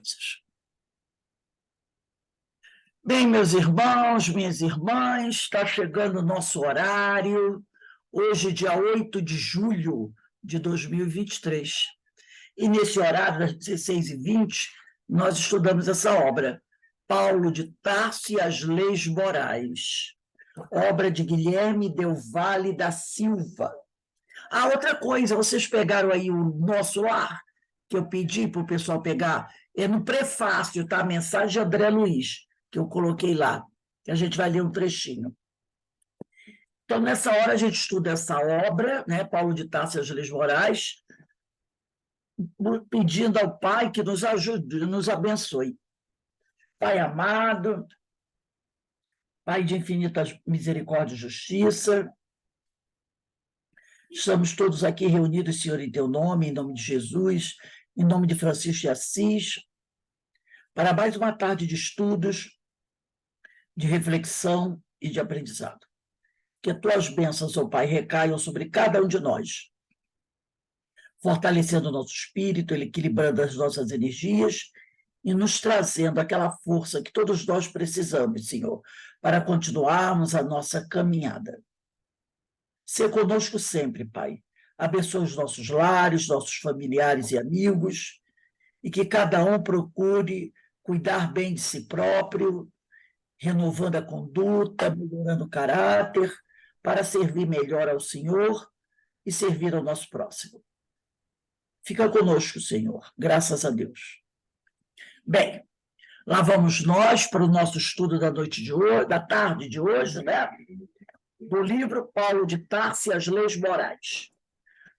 coisas. Bem, meus irmãos, minhas irmãs, está chegando o nosso horário, hoje, dia 8 de julho de 2023. E nesse horário, das 16h20, nós estudamos essa obra, Paulo de Tarso e as Leis Morais, obra de Guilherme Del Valle da Silva. Ah, outra coisa, vocês pegaram aí o Nosso Lar, que eu pedi para o pessoal pegar, é no prefácio, tá? A mensagem de André Luiz, que eu coloquei lá, que a gente vai ler um trechinho. Então, nessa hora, a gente estuda essa obra, né, Paulo de Tarso e as Leis Morais, pedindo ao Pai que nos ajude, nos abençoe. Pai amado, Pai de infinita misericórdia e justiça, estamos todos aqui reunidos, Senhor, em Teu nome, em nome de Jesus, em nome de Francisco de Assis, para mais uma tarde de estudos, de reflexão e de aprendizado. Que as Tuas bênçãos, ó Pai, recaiam sobre cada um de nós, fortalecendo o nosso espírito, equilibrando as nossas energias e nos trazendo aquela força que todos nós precisamos, Senhor, para continuarmos a nossa caminhada. Sê conosco sempre, Pai. Abençoe os nossos lares, nossos familiares e amigos, e que cada um procure cuidar bem de si próprio, renovando a conduta, melhorando o caráter, para servir melhor ao Senhor e servir ao nosso próximo. Fica conosco, Senhor, graças a Deus. Bem, lá vamos nós para o nosso estudo da noite de hoje, da tarde de hoje, né? Do livro Paulo de Tarso e as Leis Morais.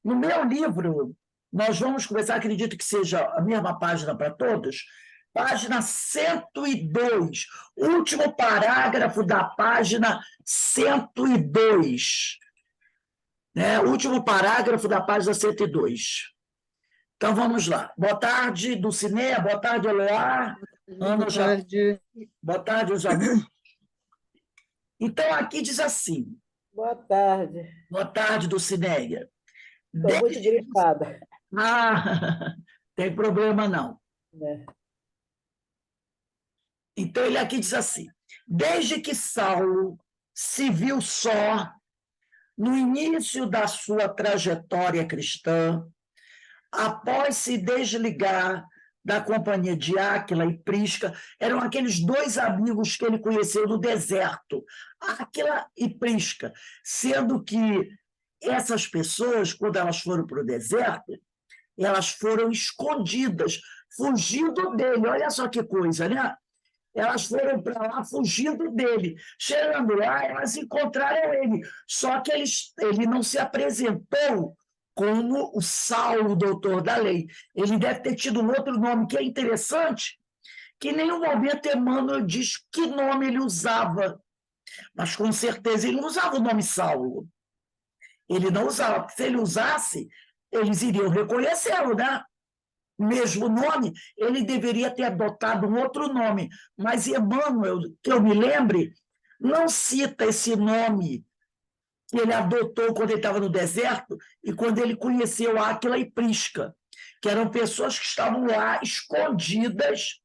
No meu livro, nós vamos começar, acredito que seja a mesma página para todos, página 102, último parágrafo da página 102. Né? Último parágrafo da página 102. Então, vamos lá. Boa tarde, Dulcinea. Boa tarde, Eloá. Boa tarde. Boa tarde, os amigos. Então, aqui diz assim. Boa tarde. Boa tarde, Dulcineia. Estou muito gripada. Ah, tem problema não. É. Então, ele aqui diz assim: desde que Saulo se viu só no início da sua trajetória cristã, após se desligar da companhia de Áquila e Prisca, eram aqueles dois amigos que ele conheceu no deserto, Áquila e Prisca, sendo que essas pessoas, quando elas foram para o deserto, elas foram escondidas, fugindo dele. Olha só que coisa, né? Elas foram para lá fugindo dele. Chegando lá, elas encontraram ele. Só que ele não se apresentou como o Saulo, doutor da lei. Ele deve ter tido um outro nome, que é interessante, que em nenhum momento Emmanuel diz que nome ele usava. Mas, com certeza, ele não usava o nome Saulo. Ele não usava, porque se ele usasse, eles iriam reconhecê-lo, né? O mesmo nome, ele deveria ter adotado um outro nome, mas Emmanuel, que eu me lembre, não cita esse nome que ele adotou quando ele estava no deserto e quando ele conheceu Áquila e Prisca, que eram pessoas que estavam lá escondidas,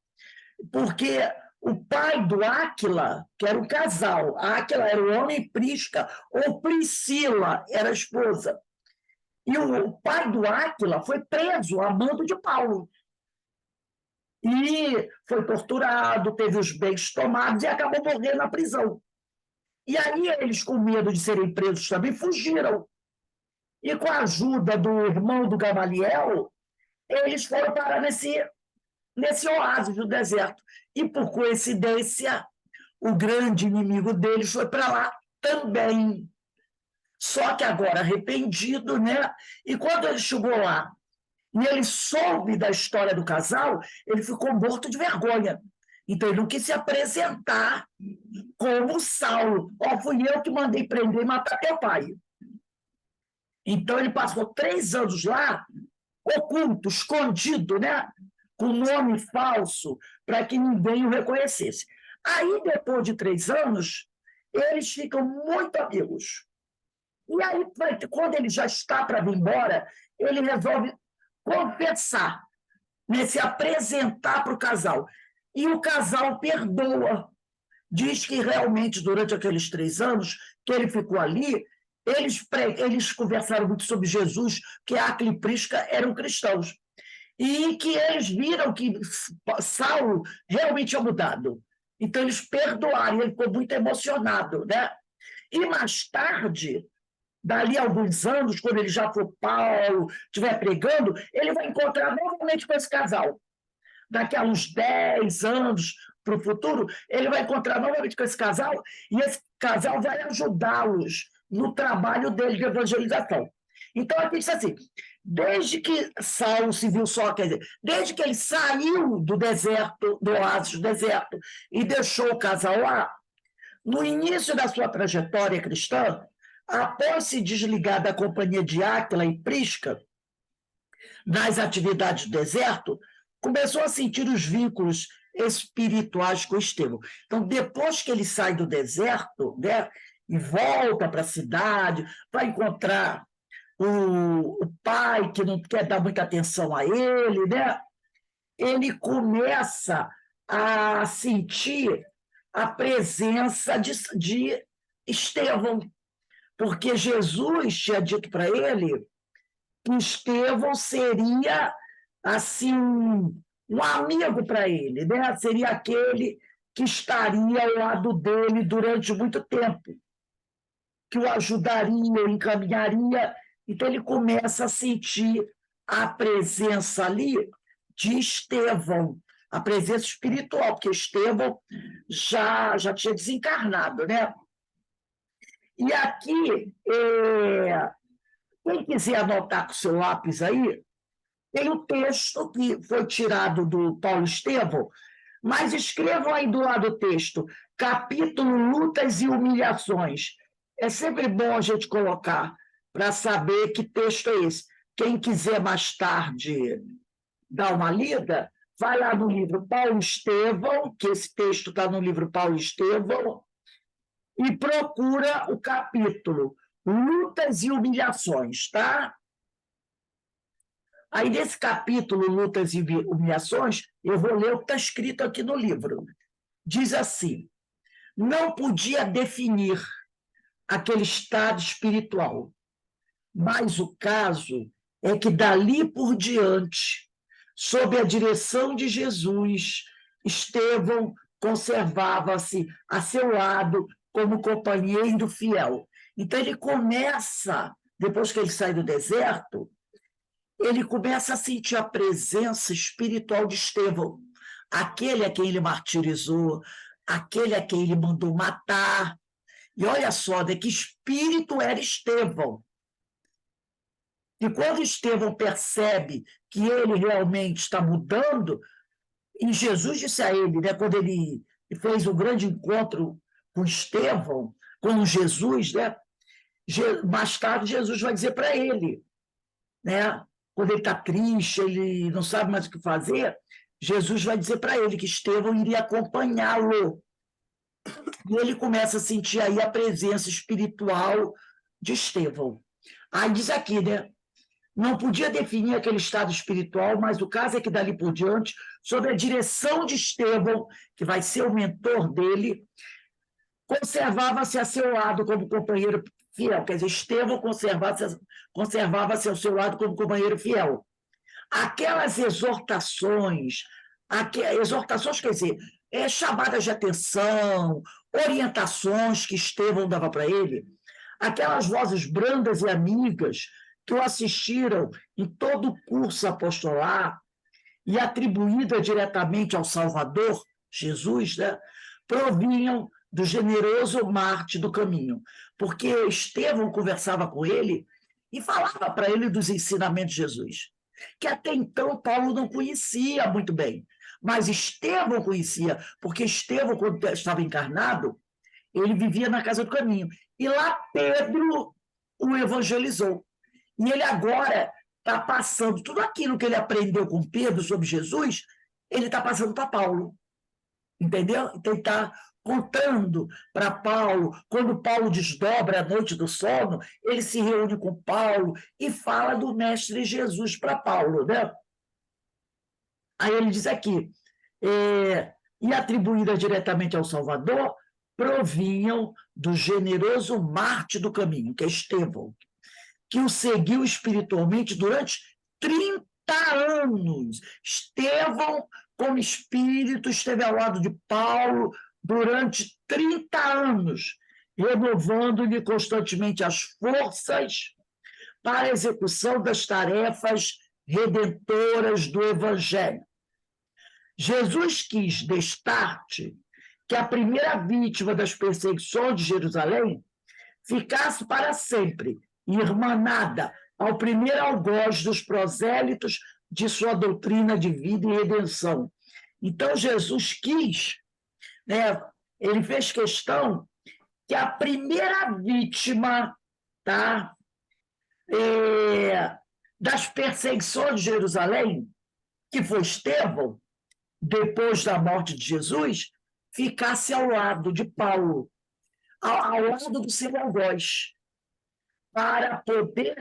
porque o pai do Áquila, que era um casal, Áquila era o homem e Prisca, ou Priscila era a esposa. E o pai do Áquila foi preso a mando de Paulo. E foi torturado, teve os bens tomados e acabou morrendo na prisão. E aí eles, com medo de serem presos também, fugiram. E com a ajuda do irmão do Gamaliel, eles foram parar nesse oásis do deserto. E, por coincidência, o grande inimigo deles foi para lá também. Só que agora arrependido, né? E quando ele chegou lá e ele soube da história do casal, ele ficou morto de vergonha. Então, ele não quis se apresentar como Saulo. Ó, fui eu que mandei prender e matar teu pai. Então, ele passou 3 anos lá, oculto, escondido, né? Com nome falso, para que ninguém o reconhecesse. Aí, depois de 3 anos, eles ficam muito amigos. E aí, quando ele já está para vir embora, ele resolve confessar. né, se apresentar para o casal. E o casal perdoa. Diz que realmente, durante aqueles 3 anos que ele ficou ali, eles conversaram muito sobre Jesus, que Áquila e Prisca eram cristãos. E que eles viram que Saulo realmente tinha mudado. Então, eles perdoaram, ele ficou muito emocionado, né? E mais tarde, dali a alguns anos, quando ele já for Paulo, estiver pregando, ele vai encontrar novamente com esse casal. Daqui a uns 10 anos para o futuro, ele vai encontrar novamente com esse casal e esse casal vai ajudá-los no trabalho dele de evangelização. Então, aqui diz assim, desde que Saulo se viu só, quer dizer, desde que ele saiu do deserto, do oásis do deserto, e deixou o casal lá, no início da sua trajetória cristã, após se desligar da companhia de Áquila e Prisca, nas atividades do deserto, começou a sentir os vínculos espirituais com Estevão. Então, depois que ele sai do deserto, né, e volta para a cidade, vai encontrar o pai, que não quer dar muita atenção a ele, né, ele começa a sentir a presença de Estevão, porque Jesus tinha dito para ele que Estevão seria assim um amigo para ele, né? Seria aquele que estaria ao lado dele durante muito tempo, que o ajudaria, o encaminharia. Então ele começa a sentir a presença ali de Estevão, a presença espiritual, porque Estevão já tinha desencarnado, né? E aqui, quem quiser anotar com o seu lápis aí, tem o texto que foi tirado do Paulo Estevão, mas escrevam aí do lado do texto, capítulo Lutas e Humilhações. É sempre bom a gente colocar para saber que texto é esse. Quem quiser mais tarde dar uma lida, vai lá no livro Paulo Estevão, que esse texto está no livro Paulo Estevão, e procura o capítulo Lutas e Humilhações, tá? Aí, nesse capítulo, Lutas e Humilhações, eu vou ler o que está escrito aqui no livro. Diz assim, não podia definir aquele estado espiritual, mas o caso é que, dali por diante, sob a direção de Jesus, Estevão conservava-se a seu lado como companheiro fiel. Então, ele começa, depois que ele sai do deserto, ele começa a sentir a presença espiritual de Estevão, aquele a quem ele martirizou, aquele a quem ele mandou matar. E olha só, de que espírito era Estevão. E quando Estevão percebe que ele realmente está mudando, e Jesus disse a ele, né, quando ele fez um grande encontro com Estevão, com Jesus, né, mais tarde Jesus vai dizer para ele, né, quando ele está triste, ele não sabe mais o que fazer, Jesus vai dizer para ele que Estevão iria acompanhá-lo. E ele começa a sentir aí a presença espiritual de Estevão. Aí diz aqui, né? Não podia definir aquele estado espiritual, mas o caso é que dali por diante, sob a direção de Estevão, que vai ser o mentor dele, conservava-se a seu lado como companheiro fiel. Quer dizer, Estevão conservava-se ao seu lado como companheiro fiel. Aquelas exortações quer dizer, chamadas de atenção, orientações que Estevão dava para ele, aquelas vozes brandas e amigas que o assistiram em todo o curso apostolar e atribuída diretamente ao Salvador, Jesus, né, provinham do generoso Marte do caminho, porque Estevão conversava com ele e falava para ele dos ensinamentos de Jesus, que até então Paulo não conhecia muito bem, mas Estevão conhecia, porque Estevão, quando estava encarnado, ele vivia na Casa do Caminho, e lá Pedro o evangelizou. E ele agora está passando tudo aquilo que ele aprendeu com Pedro sobre Jesus, ele está passando para Paulo. Entendeu? Então, ele está contando para Paulo, quando Paulo desdobra a noite do sono, ele se reúne com Paulo e fala do Mestre Jesus para Paulo, né? Aí ele diz aqui, e atribuídas diretamente ao Salvador, provinham do generoso Marte do caminho, que é Estevão, que o seguiu espiritualmente durante 30 anos. Estevão, como espírito, esteve ao lado de Paulo durante 30 anos, renovando-lhe constantemente as forças para a execução das tarefas redentoras do Evangelho. Jesus quis, destarte, que a primeira vítima das perseguições de Jerusalém ficasse para sempre irmanada ao primeiro algoz dos prosélitos de sua doutrina de vida e redenção. Então, Jesus quis, né, ele fez questão que a primeira vítima, tá, das perseguições de Jerusalém, que foi Estevão, depois da morte de Jesus, ficasse ao lado de Paulo, ao lado do seu algoz, para poder,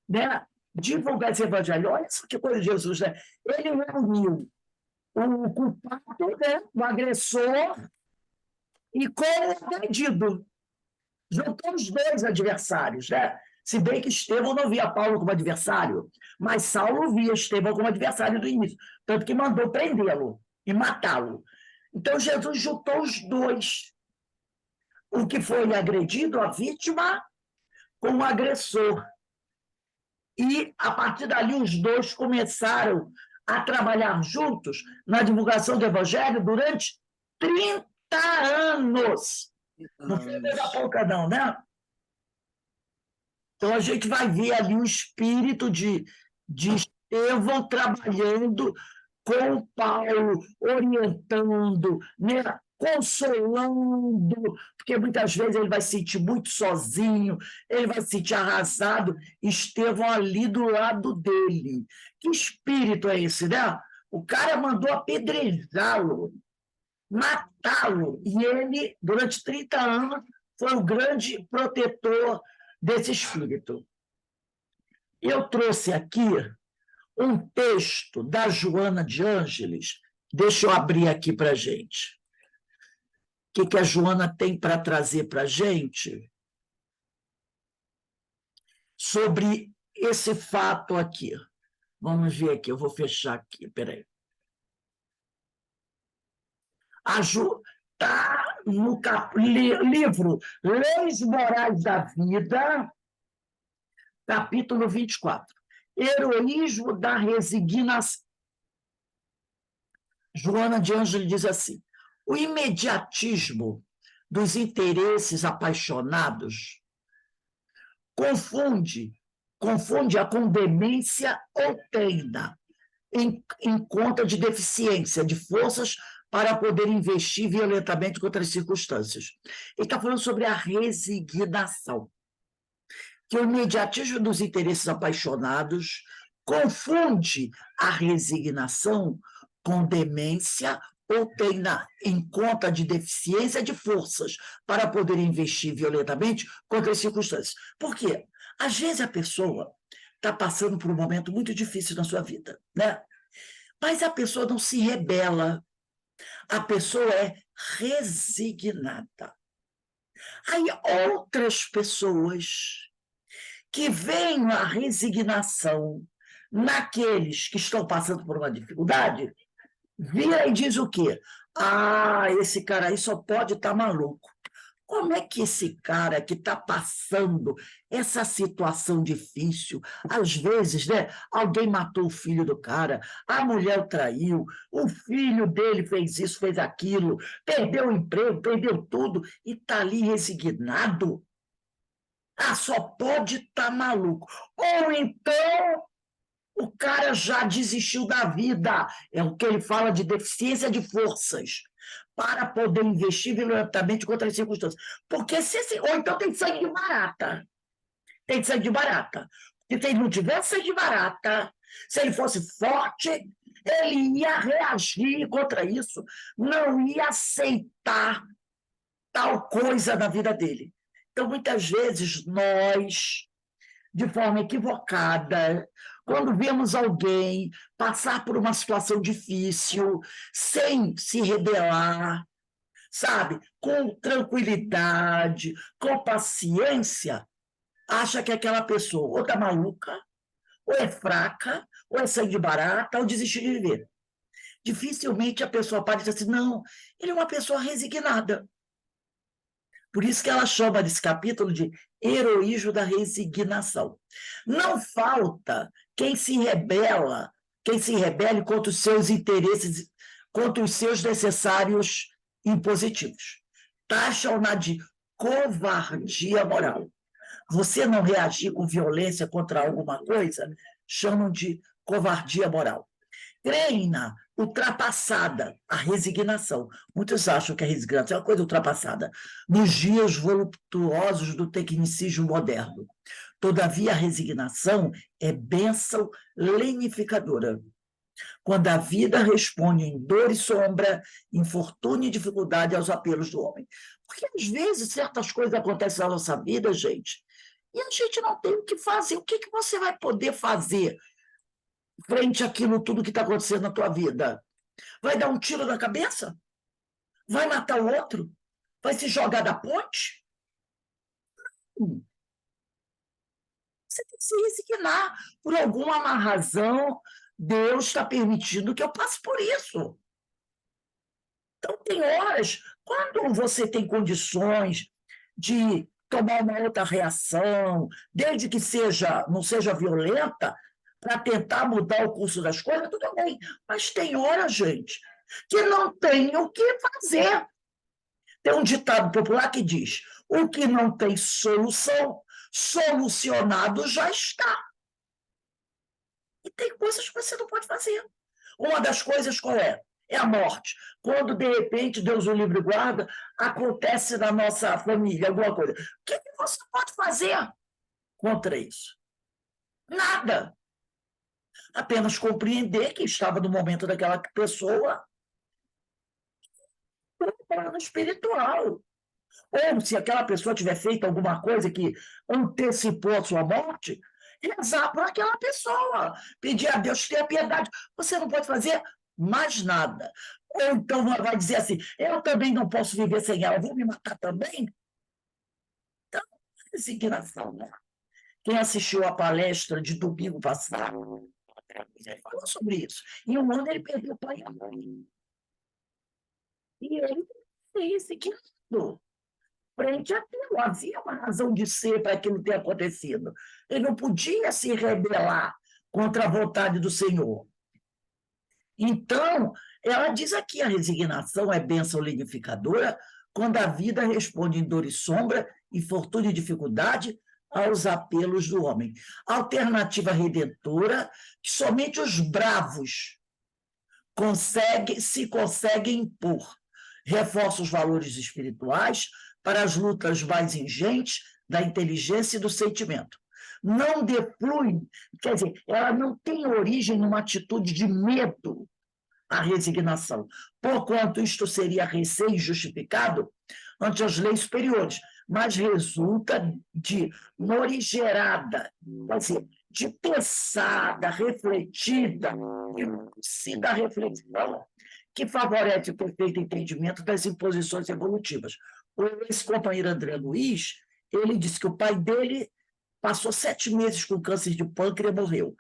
né, divulgar esse evangelho. Olha só que coisa de Jesus, né? Ele uniu o culpado, né, o agressor, e com o agredido. Juntou os dois adversários, né? Se bem que Estevão não via Paulo como adversário, mas Saulo via Estevão como adversário do início, tanto que mandou prendê-lo e matá-lo. Então, Jesus juntou os dois, o que foi agredido, a vítima, com o agressor. E, a partir dali, os dois começaram a trabalhar juntos na divulgação do Evangelho durante 30 anos. Não foi coisa pouca, não, né? Então, a gente vai ver ali o espírito de Estevão trabalhando com Paulo, orientando, né? Consolando, porque muitas vezes ele vai se sentir muito sozinho, ele vai se sentir arrasado. Estevão ali do lado dele. Que espírito é esse, né? O cara mandou apedrejá-lo, matá-lo, e ele, durante 30 anos, foi o grande protetor desse espírito. Eu trouxe aqui um texto da Joana de Ângeles, deixa eu abrir aqui para a gente. O que a Joana tem para trazer para a gente sobre esse fato aqui. Vamos ver aqui, eu vou fechar aqui, peraí. A Ju está no livro Leis Morais da Vida, capítulo 24. Heroísmo da resignação. Joana de Ângeles diz assim: o imediatismo dos interesses apaixonados confunde a com demência ou teina, em conta de deficiência de forças para poder investir violentamente contra as circunstâncias. Ele está falando sobre a resignação, que o imediatismo dos interesses apaixonados confunde a resignação com demência ou tem em conta de deficiência de forças para poder investir violentamente contra as circunstâncias. Por quê? Às vezes a pessoa está passando por um momento muito difícil na sua vida, né? Mas a pessoa não se rebela, a pessoa é resignada. Aí outras pessoas que veem a resignação naqueles que estão passando por uma dificuldade, vira e diz o quê? Ah, esse cara aí só pode estar maluco. Como é que esse cara que está passando essa situação difícil, às vezes, né, alguém matou o filho do cara, a mulher o traiu, o filho dele fez isso, fez aquilo, perdeu o emprego, perdeu tudo, e está ali resignado? Ah, só pode estar maluco. Ou então o cara já desistiu da vida, é o que ele fala de deficiência de forças, para poder investir violentamente contra as circunstâncias. Porque ou então tem sangue de barata. Tem sangue de barata. Porque se ele não tivesse sangue de barata, se ele fosse forte, ele ia reagir contra isso, não ia aceitar tal coisa na vida dele. Então, muitas vezes, nós, de forma equivocada, Quando vemos alguém passar por uma situação difícil, sem se rebelar, sabe, com tranquilidade, com paciência, acha que aquela pessoa ou está maluca, ou é fraca, ou é sangue de barata, ou desistiu de viver. Dificilmente a pessoa para e diz assim, não, ele é uma pessoa resignada. Por isso que ela chama desse capítulo de heroísmo da resignação. Não falta quem se rebele contra os seus interesses, contra os seus necessários impositivos. Taxam-na de covardia moral. Você não reagir com violência contra alguma coisa, chamam de covardia moral. Creem na ultrapassada, a resignação. Muitos acham que a resignação é uma coisa ultrapassada, nos dias voluptuosos do tecnicismo moderno. Todavia, a resignação é bênção lenificadora. Quando a vida responde em dor e sombra, infortúnio e dificuldade aos apelos do homem. Porque, às vezes, certas coisas acontecem na nossa vida, gente, e a gente não tem o que fazer. O que você vai poder fazer frente àquilo tudo que está acontecendo na tua vida? Vai dar um tiro na cabeça? Vai matar o outro? Vai se jogar da ponte? Você tem que se resignar. Por alguma má razão, Deus está permitindo que eu passe por isso. Então, tem horas, quando você tem condições de tomar uma outra reação, desde que não seja violenta, para tentar mudar o curso das coisas, tudo bem. Mas tem hora, gente, que não tem o que fazer. Tem um ditado popular que diz: o que não tem solução, solucionado já está. E tem coisas que você não pode fazer. Uma das coisas qual é? É a morte. Quando, de repente, Deus o livre e guarda, acontece na nossa família alguma coisa. O que você pode fazer contra isso? Nada. Apenas compreender que estava no momento daquela pessoa no plano espiritual. Ou se aquela pessoa tiver feito alguma coisa que antecipou a sua morte, rezar por aquela pessoa, pedir a Deus ter piedade. Você não pode fazer mais nada. Ou então vai dizer assim, eu também não posso viver sem ela, vou me matar também? Então, resignação, né? Quem assistiu a palestra de domingo passado, ele falou sobre isso. Em um ano ele perdeu o pai e a mãe. E ele se resignando frente àquilo. Havia uma razão de ser para aquilo ter acontecido. Ele não podia se rebelar contra a vontade do Senhor. Então, ela diz aqui, a resignação é bênção lenificadora quando a vida responde em dor e sombra, infortúnio e dificuldade aos apelos do homem. Alternativa redentora que somente os bravos se conseguem impor. Reforça os valores espirituais para as lutas mais ingentes da inteligência e do sentimento. Não deflui, quer dizer, ela não tem origem numa atitude de medo, a resignação, porquanto isto seria receio justificado ante as leis superiores, mas resulta de morigerada, quer dizer, de pensada, refletida, e da reflexão, que favorece o perfeito entendimento das imposições evolutivas. Esse companheiro André Luiz, ele disse que o pai dele passou 7 meses com câncer de pâncreas e morreu.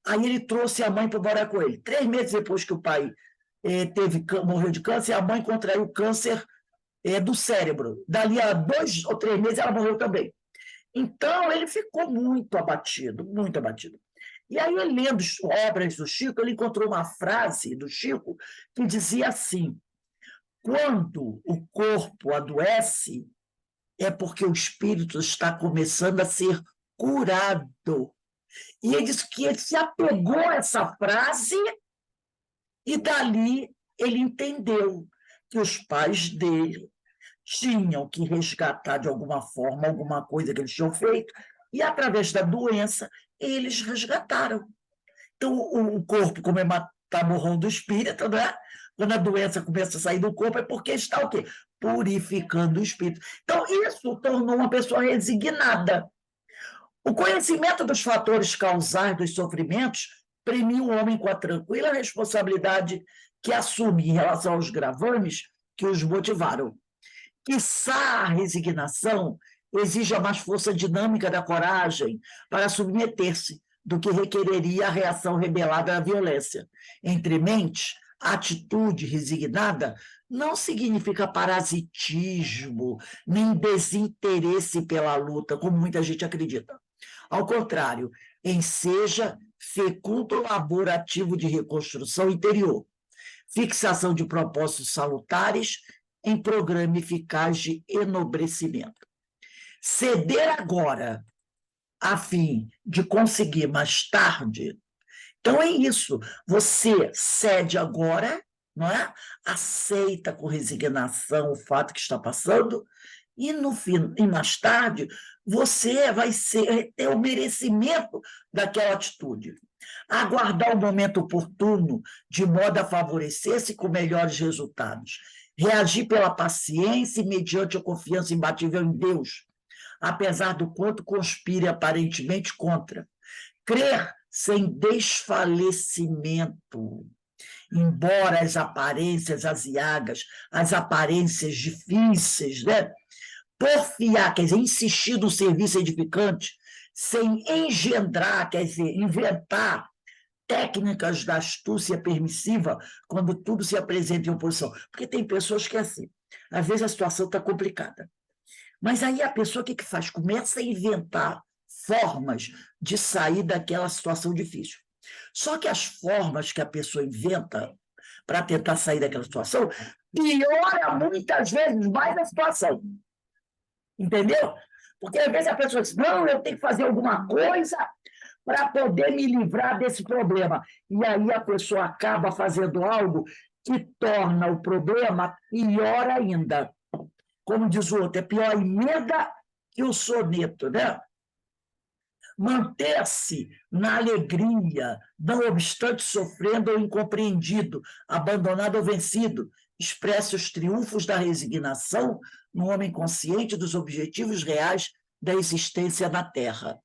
Aí ele trouxe a mãe para morar com ele. 3 meses depois que o pai morreu de câncer, a mãe contraiu câncer do cérebro. Dali a 2 ou 3 meses ela morreu também. Então, ele ficou muito abatido, muito abatido. E aí, lendo obras do Chico, ele encontrou uma frase do Chico que dizia assim: quando o corpo adoece, é porque o espírito está começando a ser curado. E ele disse que ele se apegou a essa frase e dali ele entendeu que os pais dele tinham que resgatar de alguma forma alguma coisa que eles tinham feito e, através da doença, eles resgataram. Então, o corpo, como é matamorrão do espírito, né? Quando a doença começa a sair do corpo, é porque está o quê? Purificando o espírito. Então, isso tornou uma pessoa resignada. O conhecimento dos fatores causais dos sofrimentos premia o homem com a tranquila responsabilidade que assume em relação aos gravames que os motivaram. Quiçá a resignação exija mais força dinâmica da coragem para submeter-se do que requereria a reação rebelada à violência. Entre mentes, a atitude resignada não significa parasitismo, nem desinteresse pela luta, como muita gente acredita. Ao contrário, enseja fecundo labor ativo de reconstrução interior, fixação de propósitos salutares em programa eficaz de enobrecimento. Ceder agora, a fim de conseguir mais tarde. Então é isso, você cede agora, não é? Aceita com resignação o fato que está passando, e no fim, e mais tarde você vai ter o merecimento daquela atitude. Aguardar o momento oportuno, de modo a favorecer-se com melhores resultados. Reagir pela paciência e mediante a confiança imbatível em Deus, apesar do quanto conspire aparentemente contra. Crer sem desfalecimento, embora as aparências aziagas, as aparências difíceis, né? Porfiar, quer dizer, insistir no serviço edificante, sem engendrar, quer dizer, inventar técnicas da astúcia permissiva quando tudo se apresenta em oposição. Porque tem pessoas que é assim, às vezes a situação está complicada. Mas aí a pessoa o que faz? Começa a inventar formas de sair daquela situação difícil. Só que as formas que a pessoa inventa para tentar sair daquela situação piora muitas vezes mais a situação. Entendeu? Porque às vezes a pessoa diz, não, eu tenho que fazer alguma coisa para poder me livrar desse problema. E aí a pessoa acaba fazendo algo que torna o problema pior ainda. Como diz o outro, é pior a emenda que o soneto, né? Manter-se na alegria, não obstante sofrendo ou incompreendido, abandonado ou vencido, expressa os triunfos da resignação no homem consciente dos objetivos reais da existência na Terra.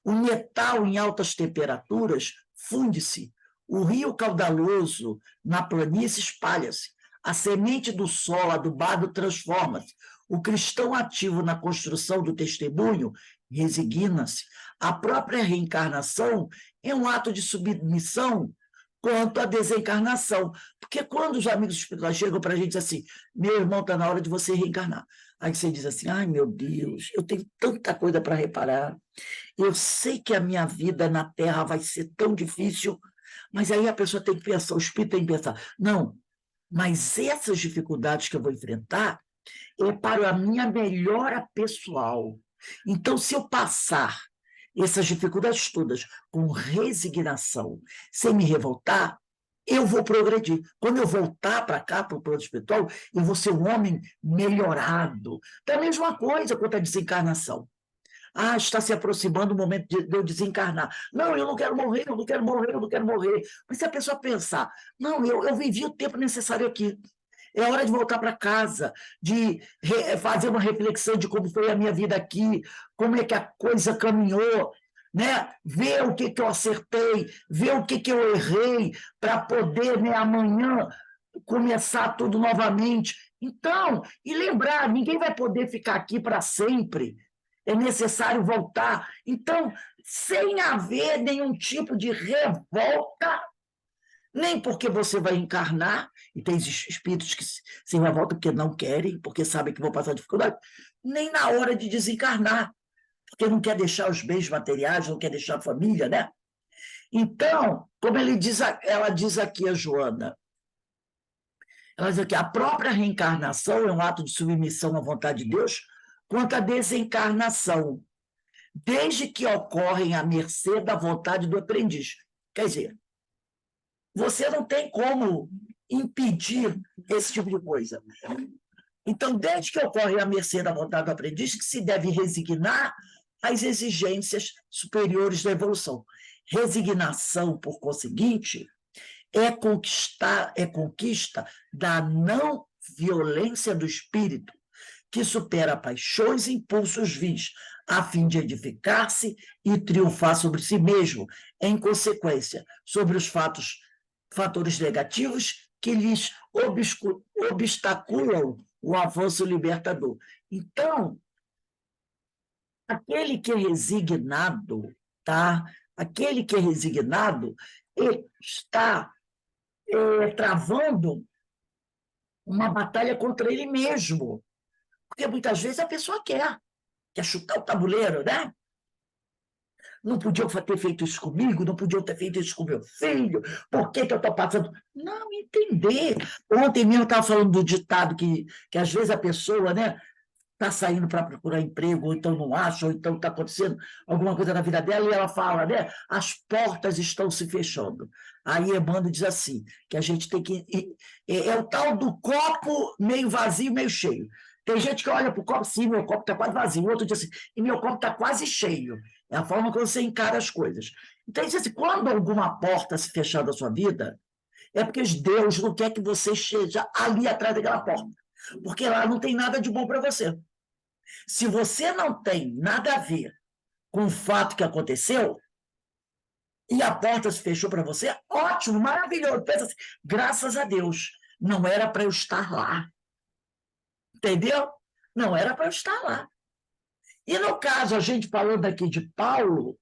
O metal em altas temperaturas funde-se, o rio caudaloso na planície espalha-se, a semente do sol adubado transforma-se, o cristão ativo na construção do testemunho resigna-se. A própria reencarnação é um ato de submissão quanto à desencarnação. Porque quando os amigos espirituais chegam para a gente assim, meu irmão, está na hora de você reencarnar. Aí você diz assim, ai meu Deus, eu tenho tanta coisa para reparar, eu sei que a minha vida na Terra vai ser tão difícil, mas aí a pessoa tem que pensar, o espírito tem que pensar, não, mas essas dificuldades que eu vou enfrentar é para a minha melhora pessoal. Então, se eu passar essas dificuldades todas com resignação, sem me revoltar, eu vou progredir. Quando eu voltar para cá, para o plano espiritual, eu vou ser um homem melhorado. Então, a mesma coisa quanto à desencarnação. Ah, está se aproximando o momento de eu desencarnar. Não, eu não quero morrer, eu não quero morrer, eu não quero morrer. Mas se a pessoa pensar, não, eu vivi o tempo necessário aqui. É hora de voltar para casa, de fazer uma reflexão de como foi a minha vida aqui, como é que a coisa caminhou, né? Ver o que eu acertei, ver o que eu errei, para poder, né, amanhã começar tudo novamente. Então, e lembrar, ninguém vai poder ficar aqui para sempre. É necessário voltar. Então, sem haver nenhum tipo de revolta, nem porque você vai encarnar, e tem espíritos que se revoltam porque não querem, porque sabem que vão passar dificuldade, nem na hora de desencarnar, porque não quer deixar os bens materiais, não quer deixar a família, né? Então, como ela diz aqui, a Joana, ela diz aqui, a própria reencarnação é um ato de submissão à vontade de Deus quanto à desencarnação, desde que ocorrem à mercê da vontade do aprendiz. Quer dizer, você não tem como impedir esse tipo de coisa. Então, desde que ocorre à mercê da vontade do aprendiz, que se deve resignar às exigências superiores da evolução. Resignação, por conseguinte, é conquista da não violência do espírito, que supera paixões e impulsos vis, a fim de edificar-se e triunfar sobre si mesmo, em consequência, sobre os fatores negativos que lhes obstaculam o avanço libertador. Então, aquele que é resignado, tá? Aquele que é resignado, ele está travando uma batalha contra ele mesmo. Porque muitas vezes a pessoa quer chutar o tabuleiro, né? Não podiam ter feito isso comigo, não podiam ter feito isso com meu filho, por que eu estou passando? Não, entender. Ontem mesmo eu estava falando do ditado que às vezes a pessoa, né, está saindo para procurar emprego, ou então não acha, ou então está acontecendo alguma coisa na vida dela, e ela fala, né, as portas estão se fechando. Aí Emmanuel diz assim, que a gente tem que... É o tal do copo meio vazio, meio cheio. Tem gente que olha para o copo, sim, meu copo está quase vazio. O outro diz assim, e meu copo está quase cheio. É a forma que você encara as coisas. Então, diz assim, quando alguma porta se fechar da sua vida, é porque Deus não quer que você esteja ali atrás daquela porta. Porque lá não tem nada de bom para você. Se você não tem nada a ver com o fato que aconteceu, e a porta se fechou para você, ótimo, maravilhoso. Pensa assim, graças a Deus, não era para eu estar lá. Entendeu? Não era para eu estar lá. E no caso, a gente falando aqui de Paulo,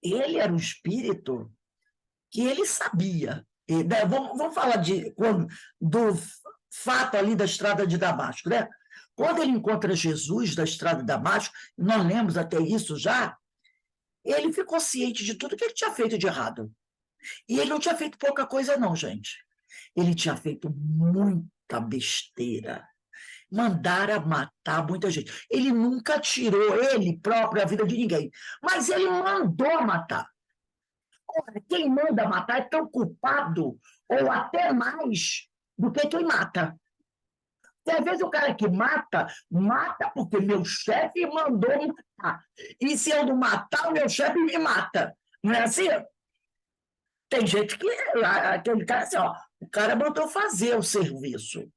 ele era um espírito que ele sabia. E, né, vamos falar do fato ali da estrada de Damasco, né? Quando ele encontra Jesus da estrada de Damasco, nós lemos até isso já, ele ficou ciente de tudo que ele tinha feito de errado. E ele não tinha feito pouca coisa, não, gente. Ele tinha feito muita besteira. Mandara matar muita gente. Ele nunca tirou ele próprio a vida de ninguém, mas ele mandou matar. Ora, quem manda matar é tão culpado, ou até mais, do que quem mata. E às vezes o cara que mata, mata porque meu chefe mandou matar. E se eu não matar, o meu chefe me mata. Não é assim? Tem gente que, aquele cara assim, ó, o cara mandou fazer o serviço.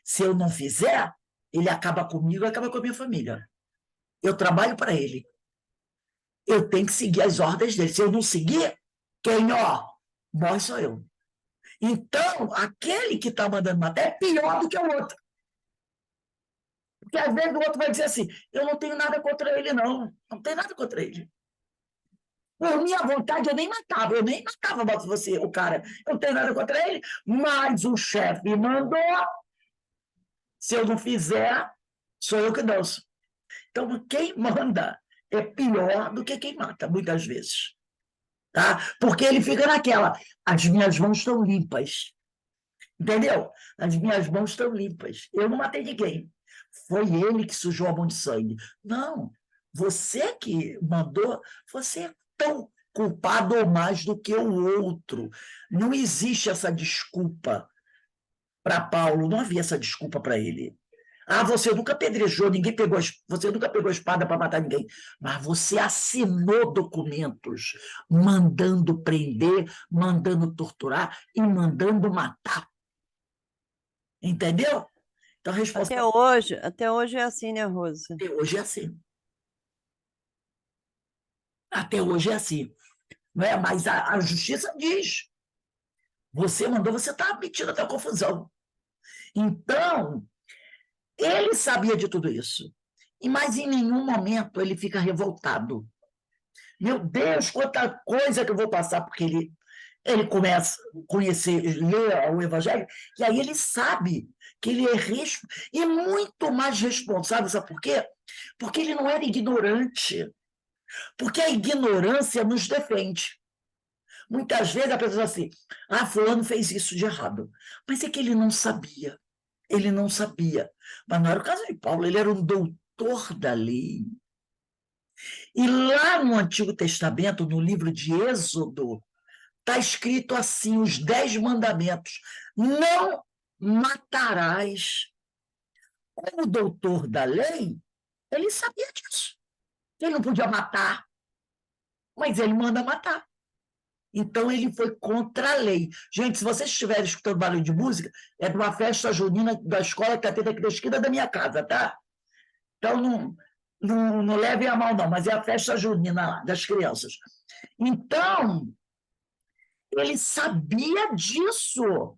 Se eu não fizer, ele acaba comigo, acaba com a minha família. Eu trabalho para ele. Eu tenho que seguir as ordens dele. Se eu não seguir, quem, ó, morre sou eu. Então, aquele que está mandando matar é pior do que o outro. Porque às vezes o outro vai dizer assim, eu não tenho nada contra ele, não. Não tenho nada contra ele. Por minha vontade, eu nem matava você, o cara. Eu não tenho nada contra ele, mas o chefe mandou. Se eu não fizer, sou eu que danço. Então, quem manda é pior do que quem mata, muitas vezes. Tá? Porque ele fica naquela, as minhas mãos estão limpas. Entendeu? As minhas mãos estão limpas. Eu não matei ninguém. Foi ele que sujou a mão de sangue. Não, você que mandou, você é tão culpado ou mais do que o outro. Não existe essa desculpa para Paulo, não havia essa desculpa para ele. Ah, você nunca apedrejou, você nunca pegou espada para matar ninguém, mas você assinou documentos mandando prender, mandando torturar e mandando matar. Entendeu? Então, a responsabilidade Até hoje é assim, né, Rosa? até hoje é assim. Até hoje é assim. Não é? Mas a justiça diz: você mandou, você está metido até a confusão. Então, ele sabia de tudo isso. Mas em nenhum momento ele fica revoltado. Meu Deus, quanta coisa que eu vou passar, porque ele começa a conhecer, ler o Evangelho, e aí ele sabe que ele é e muito mais responsável, sabe por quê? Porque ele não era ignorante, porque a ignorância nos defende. Muitas vezes a pessoa diz assim, fulano fez isso de errado, mas é que ele não sabia, mas não era o caso de Paulo, ele era um doutor da lei. E lá no Antigo Testamento, no livro de Êxodo, está escrito assim, os 10 mandamentos. Não matarás. Como doutor da lei, ele sabia disso. Ele não podia matar, mas ele manda matar. Então, ele foi contra a lei. Gente, se vocês estiverem escutando barulho de música, é de uma festa junina da escola que está tendo aqui da esquina da minha casa, tá? Então, não levem a mal, não, mas é a festa junina lá, das crianças. Então, ele sabia disso.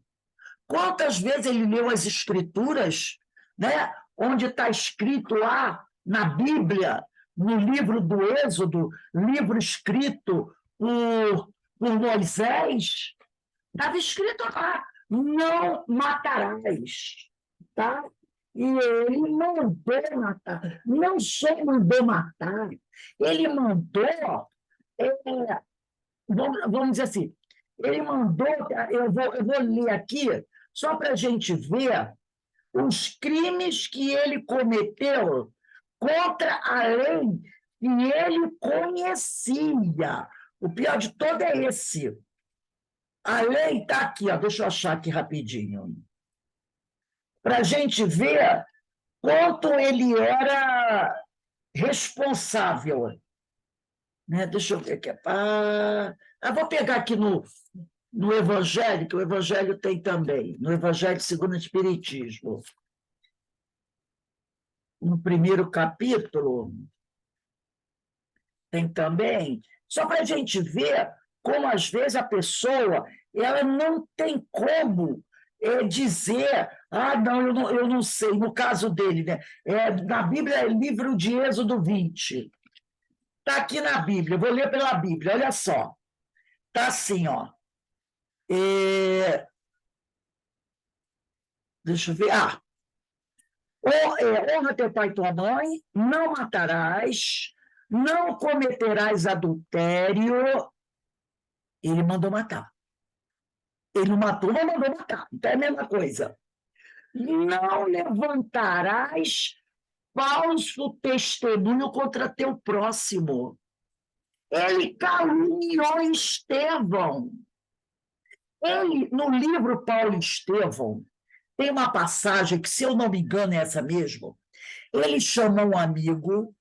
Quantas vezes ele leu as escrituras, né? Onde está escrito lá na Bíblia, no livro do Êxodo, livro escrito por Moisés, estava escrito lá, não matarás, tá? E ele mandou matar, não só mandou matar, ele mandou, vamos dizer assim, ele mandou, eu vou ler aqui, só para a gente ver os crimes que ele cometeu contra a lei que ele conhecia. O pior de todo é esse. A lei está aqui, ó, deixa eu achar aqui rapidinho, para a gente ver quanto ele era responsável. Né? Deixa eu ver aqui. Vou pegar aqui no Evangelho, que o Evangelho tem também, no Evangelho segundo o Espiritismo. No primeiro capítulo, tem também, só para a gente ver como, às vezes, a pessoa ela não tem como dizer, não, eu não sei, no caso dele, né? Na Bíblia, é livro de Êxodo 20. Está aqui na Bíblia, eu vou ler pela Bíblia, olha só. Está assim, ó. Deixa eu ver. Honra teu pai e tua mãe, não matarás, não cometerás adultério. Ele mandou matar. Ele não matou, mas mandou matar. Então é a mesma coisa. Não levantarás falso testemunho contra teu próximo. Ele caluniou Estevão. Ele, no livro Paulo e Estevão, tem uma passagem que, se eu não me engano, é essa mesmo. Ele chamou um amigo,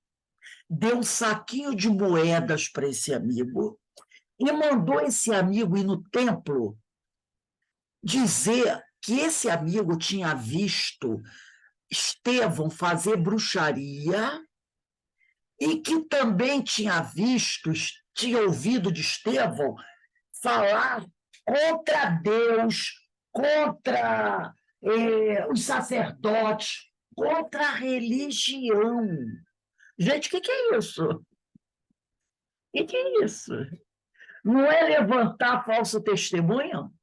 deu um saquinho de moedas para esse amigo e mandou esse amigo ir no templo dizer que esse amigo tinha visto Estevão fazer bruxaria e que também tinha visto, tinha ouvido de Estevão falar contra Deus, contra os sacerdotes, contra a religião. Gente, o que é isso? O que é isso? Não é levantar falso testemunho?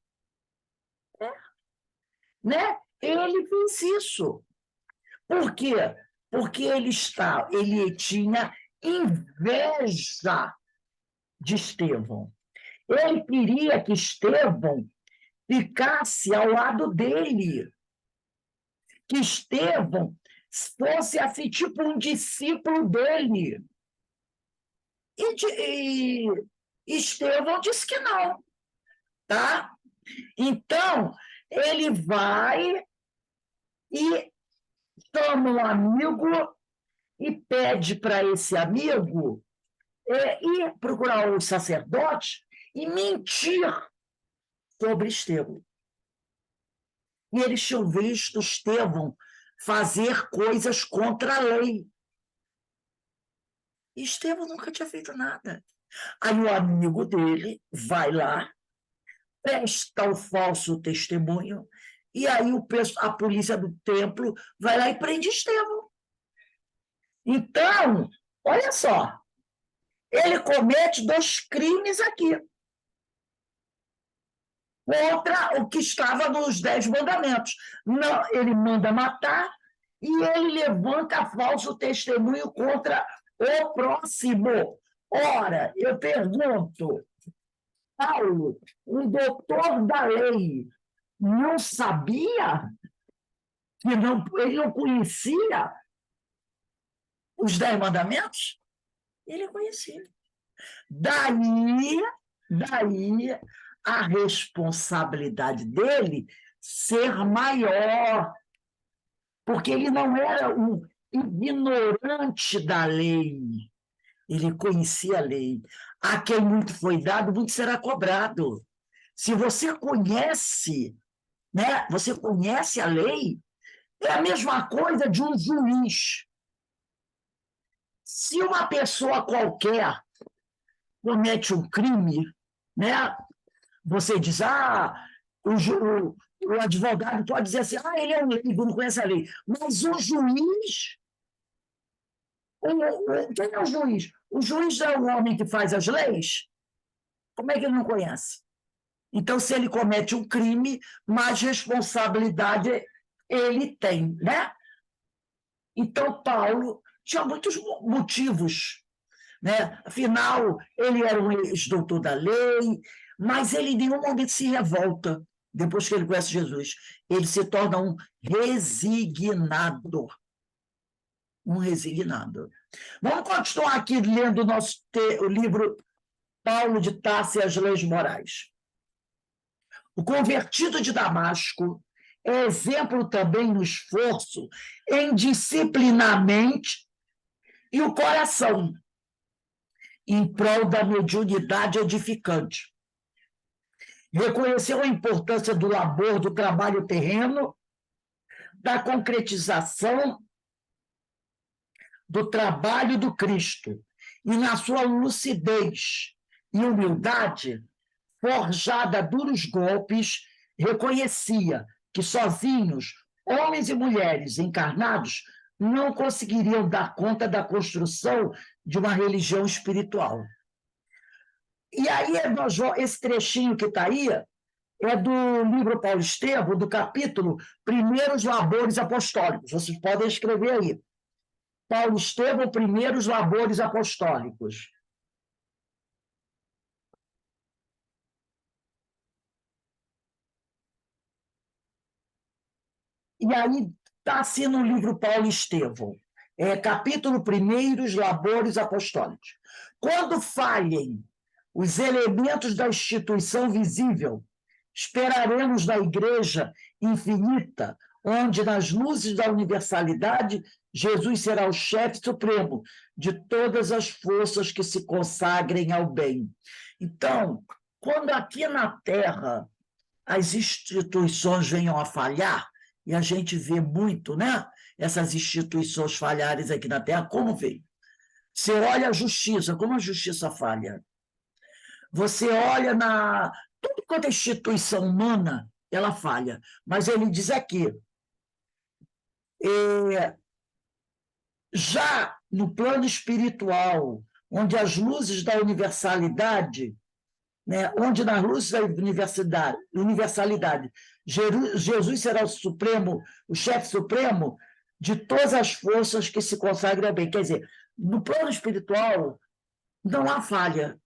Né? Ele fez isso. Por quê? Porque ele tinha inveja de Estevão. Ele queria que Estevão ficasse ao lado dele, que Estevão fosse assim, tipo um discípulo dele. E Estevão disse que não, tá? Então, ele vai e chama um amigo e pede para esse amigo ir procurar o sacerdote e mentir sobre Estevão. E eles tinham visto Estevão fazer coisas contra a lei. E Estevão nunca tinha feito nada. Aí o amigo dele vai lá, presta o falso testemunho, e aí a polícia do templo vai lá e prende Estevão. Então, olha só, ele comete 2 crimes aqui, contra o que estava nos 10 mandamentos. Não, ele manda matar e ele levanta falso testemunho contra o próximo. Ora, eu pergunto, Paulo, um doutor da lei, não sabia que ele não conhecia os 10 mandamentos? Ele conhecia. Daí a responsabilidade dele ser maior, porque ele não era um ignorante da lei, ele conhecia a lei. A quem muito foi dado, muito será cobrado. Se você conhece, né, você conhece a lei, é a mesma coisa de um juiz. Se uma pessoa qualquer comete um crime, né? Você diz, o advogado pode dizer assim, ele é um leigo, não conhece a lei. Mas o juiz, quem é o juiz? O juiz é o homem que faz as leis? Como é que ele não conhece? Então, se ele comete um crime, mais responsabilidade ele tem, né? Então, Paulo tinha muitos motivos, né? Afinal, ele era um ex-doutor da lei, mas ele em nenhum momento se revolta depois que ele conhece Jesus. Ele se torna um resignado. Um resignado. Vamos continuar aqui lendo o livro Paulo de Tarso e as Leis Morais. O convertido de Damasco é exemplo também no esforço em disciplinar a mente e o coração em prol da mediunidade edificante. Reconheceu a importância do labor, do trabalho terreno, da concretização do trabalho do Cristo, e na sua lucidez e humildade, forjada a duros golpes, reconhecia que sozinhos, homens e mulheres encarnados não conseguiriam dar conta da construção de uma religião espiritual. E aí, esse trechinho que está aí é do livro Paulo Estevam, do capítulo Primeiros Labores Apostólicos. Vocês podem escrever aí. Paulo Estevam, Primeiros Labores Apostólicos. E aí está assim no livro Paulo Estevam, capítulo Primeiros Labores Apostólicos. Quando falhem os elementos da instituição visível, esperaremos na Igreja infinita, onde, nas luzes da universalidade, Jesus será o chefe supremo de todas as forças que se consagrem ao bem. Então, quando aqui na Terra as instituições venham a falhar, e a gente vê muito, né? Essas instituições falhares aqui na Terra, como vem? Você olha a justiça, como a justiça falha? Você olha tudo quanto é instituição humana, ela falha. Mas ele diz aqui, já no plano espiritual, onde as luzes da universalidade, né, onde nas luzes da universalidade, Jesus será o supremo, o chefe supremo de todas as forças que se consagram ao bem. Quer dizer, no plano espiritual não há falha.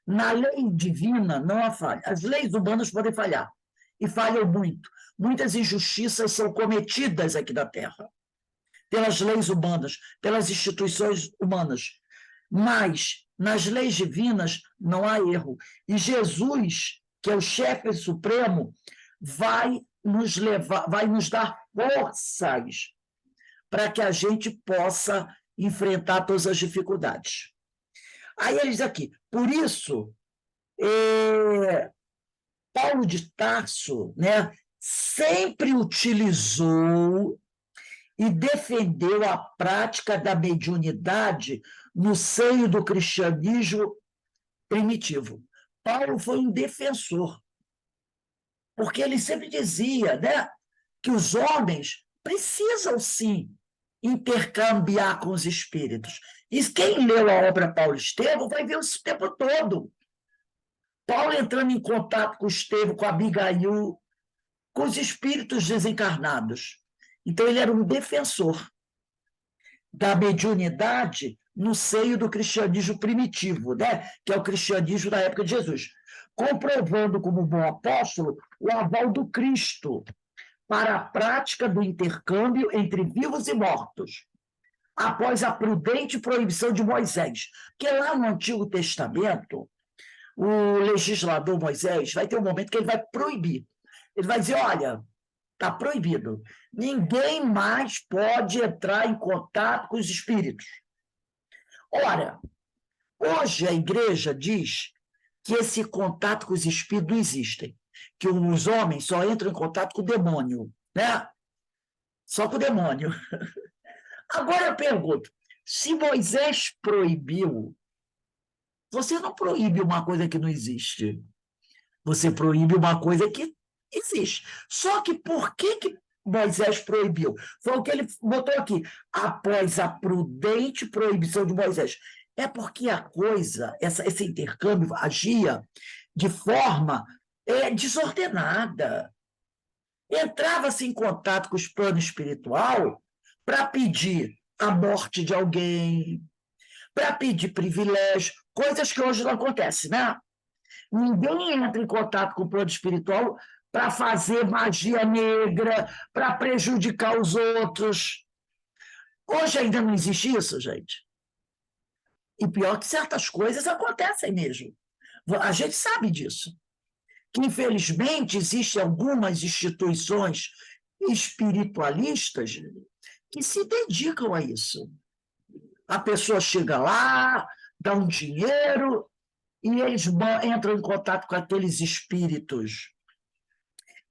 Na lei divina não há falha. As leis humanas podem falhar, e falham muito. Muitas injustiças são cometidas aqui na Terra, pelas leis humanas, pelas instituições humanas. Mas, nas leis divinas, não há erro. E Jesus, que é o chefe supremo, vai nos dar forças para que a gente possa enfrentar todas as dificuldades. Aí ele diz aqui, por isso, Paulo de Tarso, né, sempre utilizou e defendeu a prática da mediunidade no seio do cristianismo primitivo. Paulo foi um defensor, porque ele sempre dizia, né, que os homens precisam, sim, intercambiar com os espíritos. E quem leu a obra Paulo Estevam vai ver isso o tempo todo. Paulo entrando em contato com Estevão, com Abigail, com os espíritos desencarnados. Então, ele era um defensor da mediunidade no seio do cristianismo primitivo, né? Que é o cristianismo da época de Jesus, comprovando como bom apóstolo o aval do Cristo para a prática do intercâmbio entre vivos e mortos, após a prudente proibição de Moisés. Porque lá no Antigo Testamento, o legislador Moisés vai ter um momento que ele vai proibir. Ele vai dizer, olha, está proibido. Ninguém mais pode entrar em contato com os espíritos. Ora, hoje a igreja diz que esse contato com os espíritos não existe, que os homens só entram em contato com o demônio, né? Só com o demônio. Agora eu pergunto, Se Moisés proibiu, você não proíbe uma coisa que não existe. Você proíbe uma coisa que existe. Só que por que Moisés proibiu? Foi o que ele botou aqui. Após a prudente proibição de Moisés. É porque a coisa, esse intercâmbio agia de forma desordenada. Entrava-se em contato com o plano espiritual para pedir a morte de alguém, para pedir privilégio, coisas que hoje não acontecem, né? Ninguém entra em contato com o plano espiritual para fazer magia negra, para prejudicar os outros. Hoje ainda não existe isso, gente. E pior que certas coisas acontecem mesmo. A gente sabe disso. Que, infelizmente, existem algumas instituições espiritualistas que se dedicam a isso. A pessoa chega lá, dá um dinheiro, e eles entram em contato com aqueles espíritos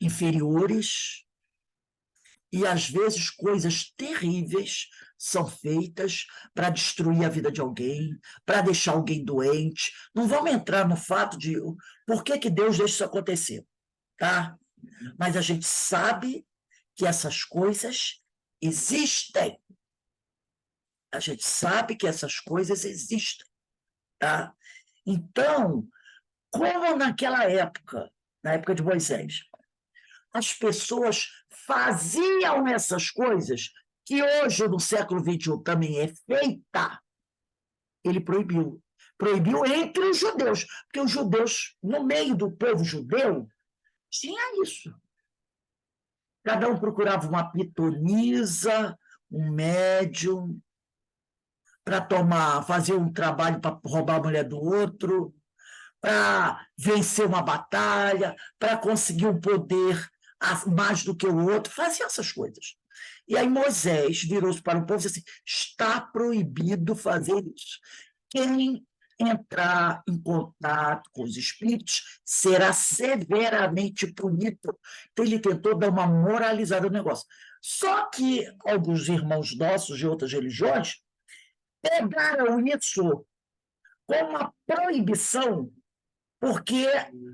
inferiores, e às vezes coisas terríveis são feitas para destruir a vida de alguém, para deixar alguém doente. Não vamos entrar no fato de por que Deus deixa isso acontecer, tá? Mas a gente sabe que essas coisas existem. A gente sabe que essas coisas existem, tá? Então, como naquela época, na época de Moisés, as pessoas faziam essas coisas que hoje, no século XXI, também é feita, ele proibiu. Proibiu entre os judeus, porque os judeus, no meio do povo judeu, tinha isso. Cada um procurava uma pitonisa, um médium, para fazer um trabalho para roubar a mulher do outro, para vencer uma batalha, para conseguir um poder mais do que o outro, fazia essas coisas. E aí Moisés virou-se para o povo e disse assim: está proibido fazer isso. Quem entrar em contato com os espíritos será severamente punido. Então ele tentou dar uma moralizada no negócio. Só que alguns irmãos nossos de outras religiões pegaram isso como uma proibição, porque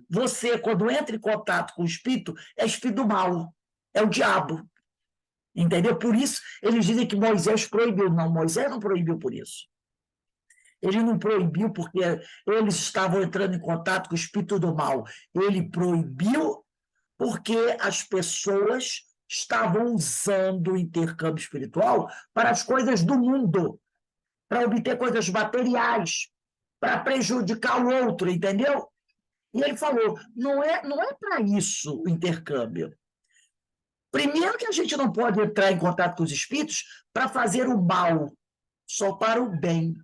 você, quando entra em contato com o espírito, é espírito do mal, é o diabo. Entendeu? Por isso, eles dizem que Moisés proibiu. Não, Moisés não proibiu por isso. Ele não proibiu porque eles estavam entrando em contato com o espírito do mal. Ele proibiu porque as pessoas estavam usando o intercâmbio espiritual para as coisas do mundo, para obter coisas materiais, para prejudicar o outro, entendeu? E ele falou: não é para isso o intercâmbio. Primeiro, que a gente não pode entrar em contato com os espíritos para fazer o mal, só para o bem.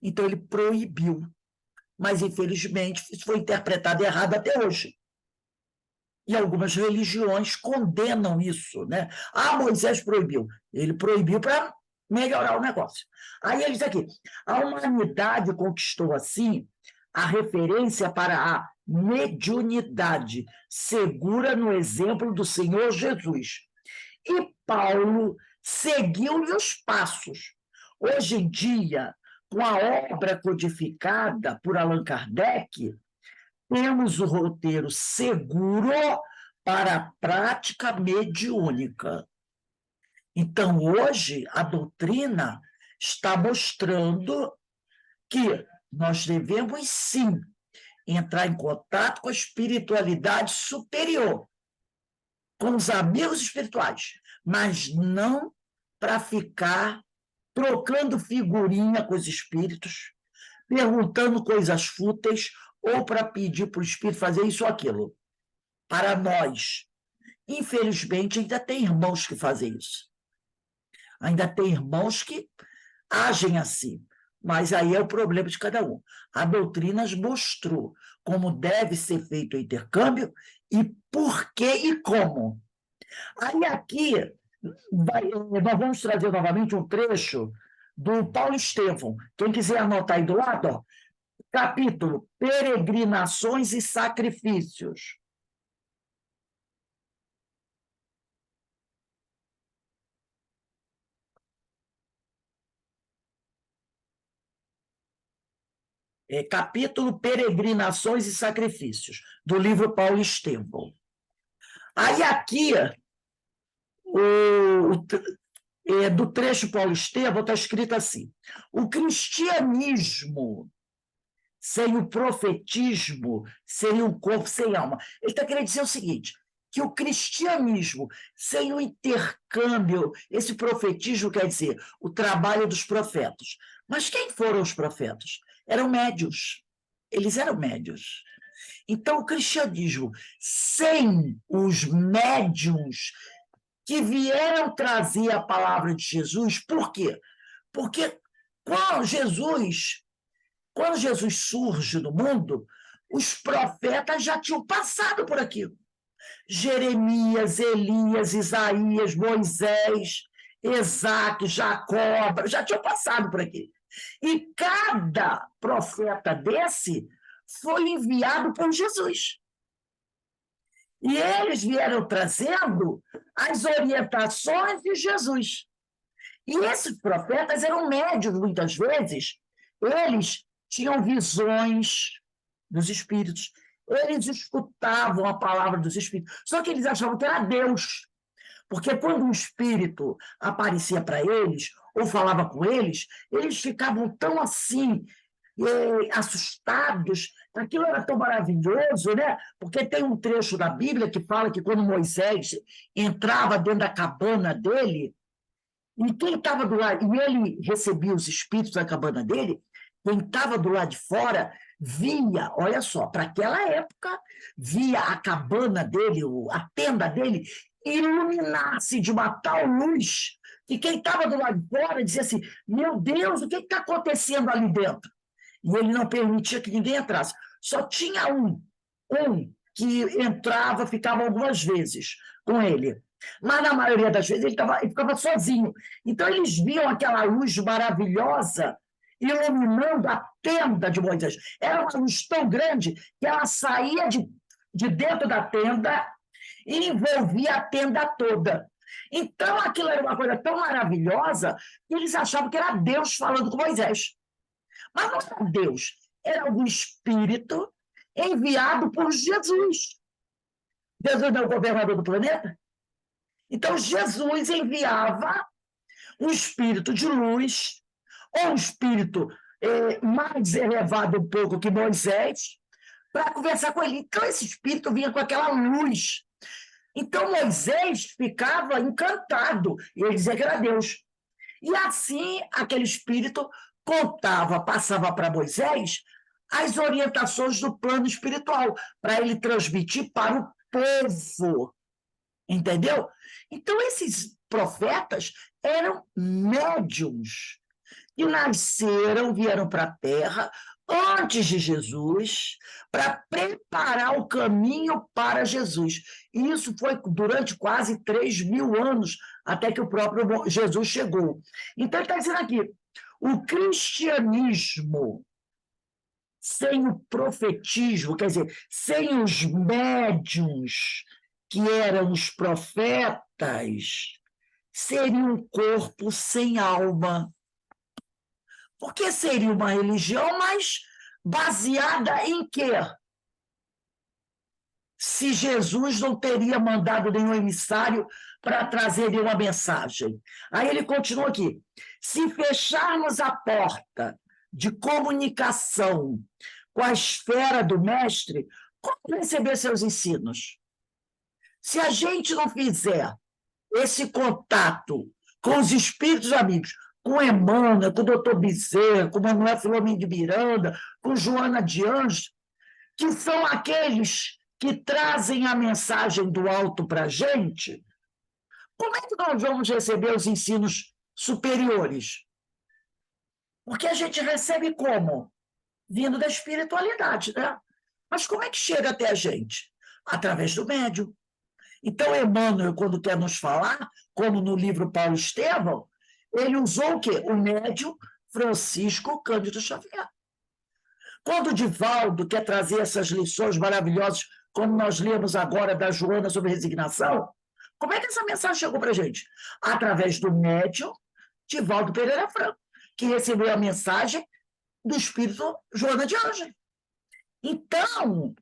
Então, ele proibiu. Mas, infelizmente, isso foi interpretado errado até hoje. E algumas religiões condenam isso, né? Ah, Moisés proibiu. Ele proibiu para melhorar o negócio. Aí ele diz aqui: a humanidade conquistou, assim, a referência para a mediunidade, segura no exemplo do Senhor Jesus. E Paulo seguiu-lhe os passos. Hoje em dia, com a obra codificada por Allan Kardec, temos o roteiro seguro para a prática mediúnica. Então, hoje, a doutrina está mostrando que nós devemos, sim, entrar em contato com a espiritualidade superior, com os amigos espirituais, mas não para ficar trocando figurinha com os espíritos, perguntando coisas fúteis ou para pedir para o espírito fazer isso ou aquilo. Para nós, infelizmente, ainda tem irmãos que fazem isso. Ainda tem irmãos que agem assim. Mas aí é o problema de cada um. A doutrina mostrou como deve ser feito o intercâmbio e por que e como. Aí aqui nós vamos trazer novamente um trecho do Paulo Estevão. Quem quiser anotar aí do lado, ó, capítulo Peregrinações e Sacrifícios. capítulo Peregrinações e Sacrifícios, do livro Paulo Estevão. Aí aqui, do trecho Paulo Estevão, está escrito assim: o cristianismo sem o profetismo seria um corpo sem alma. Ele está querendo dizer o seguinte, que o cristianismo sem o intercâmbio, esse profetismo quer dizer o trabalho dos profetas. Mas quem foram os profetas? Eram médios. Eles eram médios. Então, o cristianismo sem os médiuns que vieram trazer a palavra de Jesus, por quê? Porque quando Jesus surge no mundo, os profetas já tinham passado por aquilo. Jeremias, Elias, Isaías, Moisés, Isaac, Jacó, já tinham passado por aqui. E cada profeta desse foi enviado por Jesus. E eles vieram trazendo as orientações de Jesus. E esses profetas eram médios, muitas vezes. Eles tinham visões dos espíritos. Eles escutavam a palavra dos espíritos. Só que eles achavam que era Deus. Porque quando um espírito aparecia para eles, ou falava com eles, eles ficavam tão assim, assustados. Aquilo era tão maravilhoso, né? Porque tem um trecho da Bíblia que fala que quando Moisés entrava dentro da cabana dele, e quem estava do lado, e ele recebia os espíritos da cabana dele, quem estava do lado de fora via, olha só, para aquela época, via a cabana dele, a tenda dele, iluminar-se de uma tal luz que quem estava do lado de fora dizia assim: meu Deus, o que está acontecendo ali dentro? E ele não permitia que ninguém entrasse. Só tinha um que entrava, ficava algumas vezes com ele. Mas, na maioria das vezes, ele ficava sozinho. Então, eles viam aquela luz maravilhosa iluminando a tenda de Moisés. Era uma luz tão grande que ela saía de dentro da tenda e envolvia a tenda toda. Então, aquilo era uma coisa tão maravilhosa que eles achavam que era Deus falando com Moisés. Mas não era Deus, era algum espírito enviado por Jesus. Jesus não é o governador do planeta? Então, Jesus enviava um espírito de luz, ou um espírito mais elevado um pouco que Moisés, para conversar com ele. Então, esse espírito vinha com aquela luz. Então, Moisés ficava encantado, e ele dizia que era Deus. E assim, aquele espírito passava para Moisés as orientações do plano espiritual, para ele transmitir para o povo. Entendeu? Então, esses profetas eram médiums que nasceram, vieram para a Terra antes de Jesus, para preparar o caminho para Jesus. E isso foi durante quase 3.000 anos, até que o próprio Jesus chegou. Então, ele está dizendo aqui, o cristianismo sem o profetismo, quer dizer, sem os médiuns, que eram os profetas, seria um corpo sem alma. Porque seria uma religião, mas baseada em quê? Se Jesus não teria mandado nenhum emissário para trazer uma mensagem. Aí ele continua aqui. Se fecharmos a porta de comunicação com a esfera do mestre, como receber seus ensinos? Se a gente não fizer esse contato com os espíritos amigos, com Emmanuel, com o doutor Bezerra, com Manuel Filomeno de Miranda, com Joana de Anjos, que são aqueles que trazem a mensagem do alto para a gente, como é que nós vamos receber os ensinos superiores? Porque a gente recebe como? Vindo da espiritualidade, né? Mas como é que chega até a gente? Através do médium. Então, Emmanuel, quando quer nos falar, como no livro Paulo Estevão, ele usou o quê? O médium Francisco Cândido Xavier. Quando o Divaldo quer trazer essas lições maravilhosas, como nós lemos agora da Joana sobre resignação, como é que essa mensagem chegou para a gente? Através do médium Divaldo Pereira Franco, que recebeu a mensagem do espírito Joana de Ângeles. Então,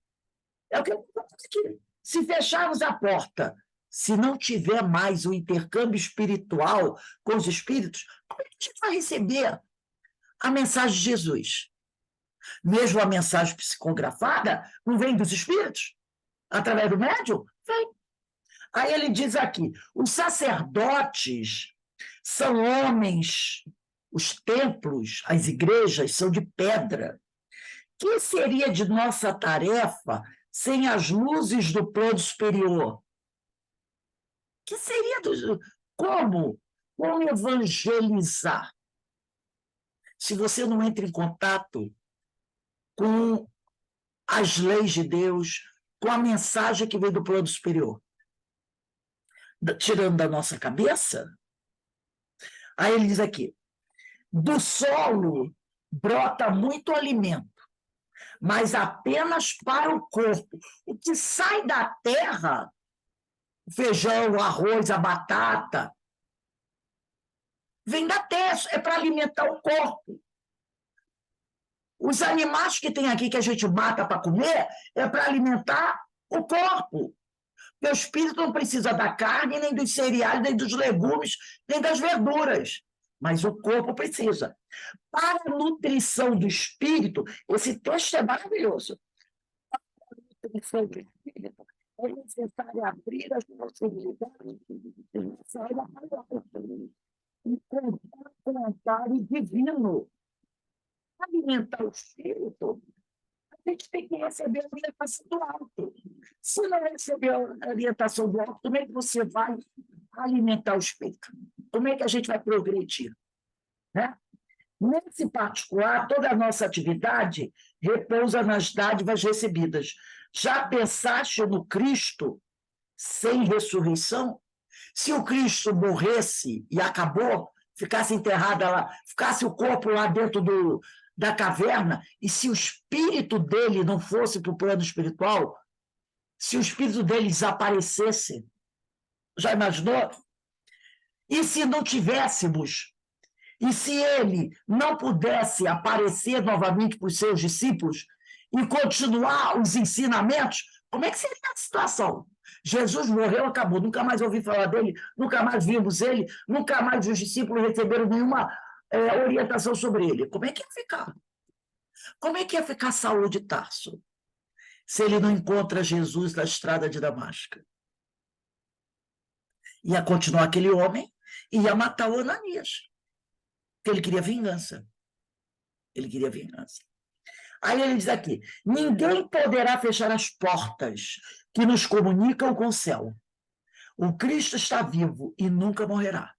é o que eu estou aqui. Se fecharmos a porta, se não tiver mais o intercâmbio espiritual com os espíritos, como é que a gente vai receber a mensagem de Jesus? Mesmo a mensagem psicografada não vem dos espíritos? Através do médium? Vem. Aí ele diz aqui, os sacerdotes são homens, os templos, as igrejas são de pedra. Que seria de nossa tarefa sem as luzes do plano superior? Que seria como evangelizar? Se você não entra em contato com as leis de Deus, com a mensagem que vem do plano superior, tirando da nossa cabeça. Aí ele diz aqui, do solo brota muito alimento, mas apenas para o corpo. O que sai da terra, o feijão, o arroz, a batata, vem da terra, é para alimentar o corpo. Os animais que tem aqui que a gente mata para comer é para alimentar o corpo. Porque o espírito não precisa da carne, nem dos cereais, nem dos legumes, nem das verduras. Mas o corpo precisa. Para a nutrição do espírito, esse texto é maravilhoso. Para a nutrição do espírito, é necessário abrir as possibilidades de sair da palavra e contar o divino. Alimentar o espírito, a gente tem que receber a orientação do alto. Se não receber a orientação do alto, como é que você vai alimentar o espírito? Como é que a gente vai progredir? Né? Nesse particular, toda a nossa atividade repousa nas dádivas recebidas. Já pensaste no Cristo sem ressurreição? Se o Cristo morresse e acabou, ficasse enterrado lá, ficasse o corpo lá dentro da caverna, e se o espírito dele não fosse para o plano espiritual, se o espírito dele desaparecesse, já imaginou? E se não tivéssemos, e se ele não pudesse aparecer novamente para os seus discípulos e continuar os ensinamentos, como é que seria a situação? Jesus morreu, acabou, nunca mais ouvi falar dele, nunca mais vimos ele, nunca mais os discípulos receberam nenhuma orientação sobre ele. Como é que ia ficar? Como é que ia ficar Saulo de Tarso se ele não encontra Jesus na estrada de Damasco? Ia continuar aquele homem e ia matar o Ananias, porque ele queria vingança. Ele queria vingança. Aí ele diz aqui, ninguém poderá fechar as portas que nos comunicam com o céu. O Cristo está vivo e nunca morrerá.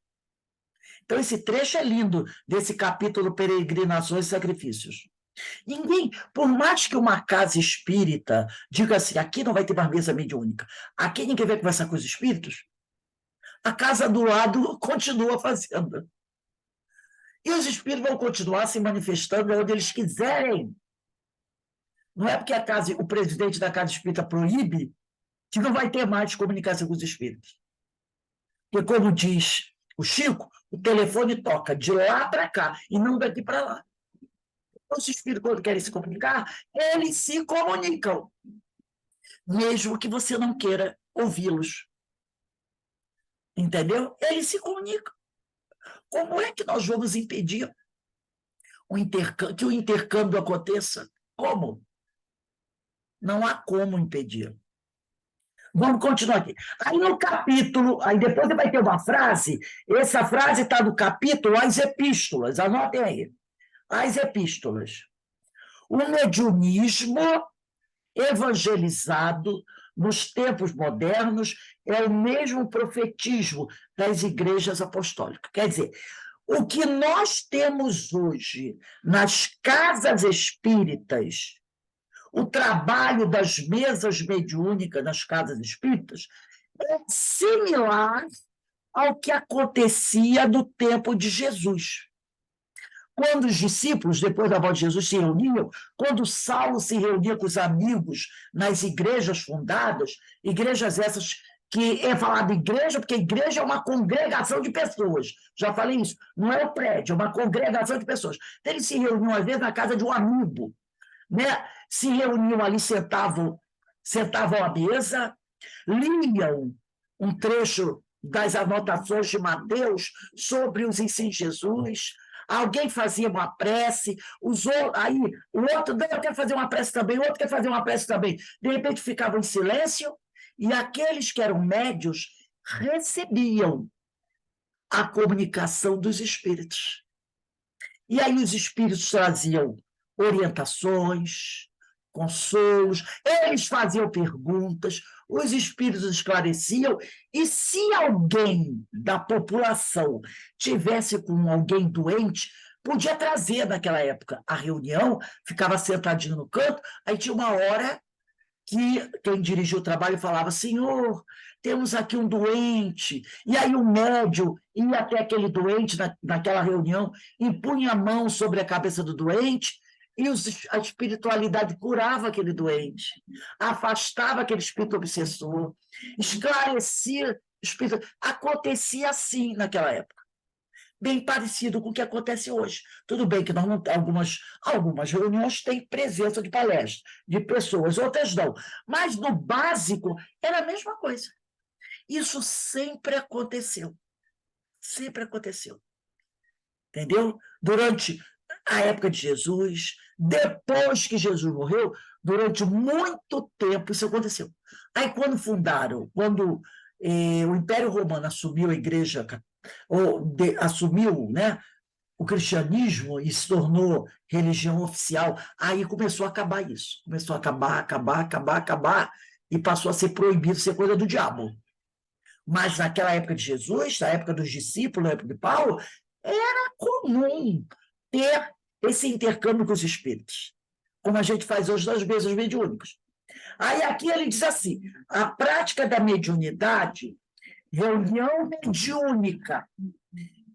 Então, esse trecho é lindo desse capítulo Peregrinações e Sacrifícios. Ninguém, por mais que uma casa espírita diga assim, aqui não vai ter mais mesa mediúnica, aqui ninguém vai conversar com os espíritos, a casa do lado continua fazendo. E os espíritos vão continuar se manifestando onde eles quiserem. Não é porque o presidente da casa espírita proíbe que não vai ter mais comunicação com os espíritos. Porque, como diz o Chico, o telefone toca de lá para cá e não daqui para lá. Os espíritos, quando querem se comunicar, eles se comunicam, mesmo que você não queira ouvi-los. Entendeu? Eles se comunicam. Como é que nós vamos impedir que o intercâmbio aconteça? Como? Não há como impedir. Vamos continuar aqui. Aí no capítulo, aí depois vai ter uma frase, essa frase está no capítulo As Epístolas, anotem aí. As Epístolas. O mediunismo evangelizado nos tempos modernos é o mesmo profetismo das igrejas apostólicas. Quer dizer, o que nós temos hoje nas casas espíritas, o trabalho das mesas mediúnicas nas casas espíritas, é similar ao que acontecia no tempo de Jesus. Quando os discípulos, depois da morte de Jesus, se reuniam, quando Saulo se reunia com os amigos nas igrejas fundadas, igrejas essas que é falado igreja, porque igreja é uma congregação de pessoas. Já falei isso. Não é o prédio, é uma congregação de pessoas. Então, eles se reuniam, às vezes, na casa de um amigo, né? Se reuniam ali, sentavam à mesa, liam um trecho das anotações de Mateus sobre os ensinos de Jesus, alguém fazia uma prece, aí o outro, não, eu quero fazer uma prece também, o outro quer fazer uma prece também. De repente ficavam em silêncio, e aqueles que eram médios recebiam a comunicação dos espíritos. E aí os espíritos traziam orientações, consolos, eles faziam perguntas, os espíritos esclareciam, e se alguém da população tivesse com alguém doente, podia trazer naquela época a reunião, ficava sentadinho no canto, aí tinha uma hora que quem dirigia o trabalho falava: senhor, temos aqui um doente, e aí o médium ia até aquele doente naquela reunião, impunha a mão sobre a cabeça do doente, e a espiritualidade curava aquele doente, afastava aquele espírito obsessor, esclarecia o espírito. Acontecia assim naquela época, bem parecido com o que acontece hoje. Tudo bem que nós não, algumas reuniões têm presença de palestra, de pessoas, outras não, mas no básico era a mesma coisa. Isso sempre aconteceu. Sempre aconteceu. Entendeu? Durante a época de Jesus, depois que Jesus morreu, durante muito tempo isso aconteceu. Aí quando o Império Romano assumiu a Igreja, assumiu, né, o cristianismo e se tornou religião oficial, aí começou a acabar isso. Começou a acabar, e passou a ser proibido, ser coisa do diabo. Mas naquela época de Jesus, na época dos discípulos, na época de Paulo, era comum ter esse intercâmbio com os espíritos, como a gente faz hoje nas mesas mediúnicas. Aí aqui ele diz assim: a prática da mediunidade, reunião mediúnica,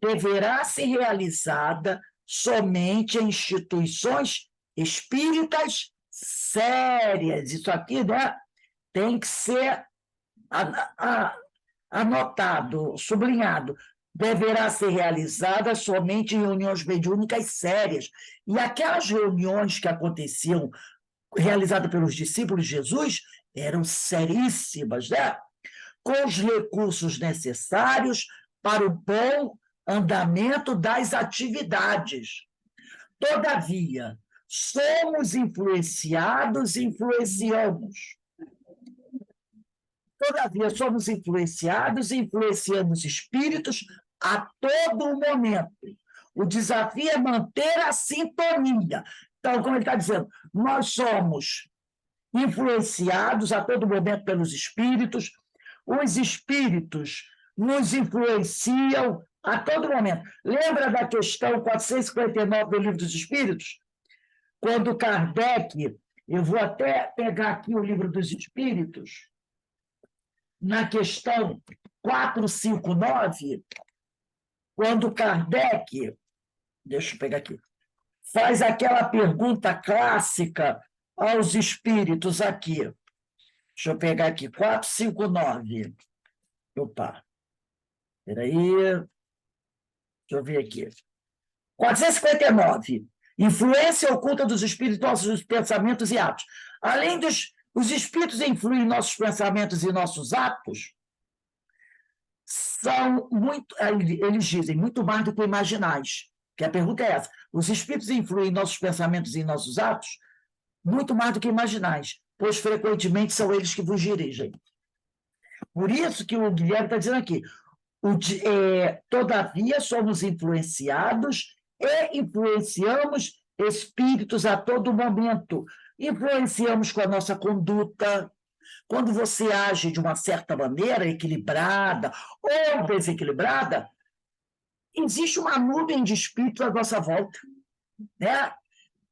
deverá ser realizada somente em instituições espíritas sérias. Isso aqui, né, tem que ser anotado, sublinhado. Deverá ser realizada somente em reuniões mediúnicas sérias. E aquelas reuniões que aconteciam, realizadas pelos discípulos de Jesus, eram seríssimas, né? Com os recursos necessários para o bom andamento das atividades. Todavia, somos influenciados e influenciamos. Todavia, somos influenciados e influenciamos espíritos a todo momento. O desafio é manter a sintonia. Então, como ele está dizendo, nós somos influenciados a todo momento pelos espíritos, os espíritos nos influenciam a todo momento. Lembra da questão 459 do Livro dos Espíritos? Quando Kardec, eu vou até pegar aqui o Livro dos Espíritos, na questão 459, quando Kardec, deixa eu pegar aqui, faz aquela pergunta clássica aos espíritos aqui. Deixa eu pegar aqui, 459. Opa, espera aí. Deixa eu ver aqui. 459. Influência oculta dos espíritos em nossos pensamentos e atos. Além os espíritos influem em nossos pensamentos e nossos atos, são muito, eles dizem, muito mais do que imaginais. Que a pergunta é essa: os espíritos influem em nossos pensamentos e em nossos atos muito mais do que imaginais, pois frequentemente são eles que vos dirigem. Por isso que o Guilherme está dizendo aqui: todavia somos influenciados e influenciamos espíritos a todo momento. Influenciamos com a nossa conduta. Quando você age de uma certa maneira, equilibrada ou desequilibrada, existe uma nuvem de espíritos à nossa volta, né?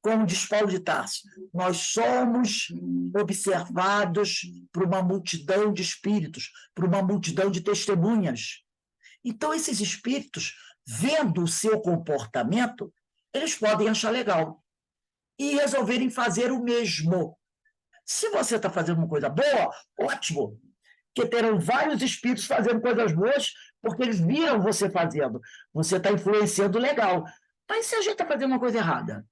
Como diz Paulo de Tarso, nós somos observados por uma multidão de espíritos, por uma multidão de testemunhas. Então, esses espíritos, vendo o seu comportamento, eles podem achar legal e resolverem fazer o mesmo. Se você está fazendo uma coisa boa, ótimo. que terão vários espíritos fazendo coisas boas, porque eles viram você fazendo. Você está influenciando legal. Mas se a gente está fazendo uma coisa errada,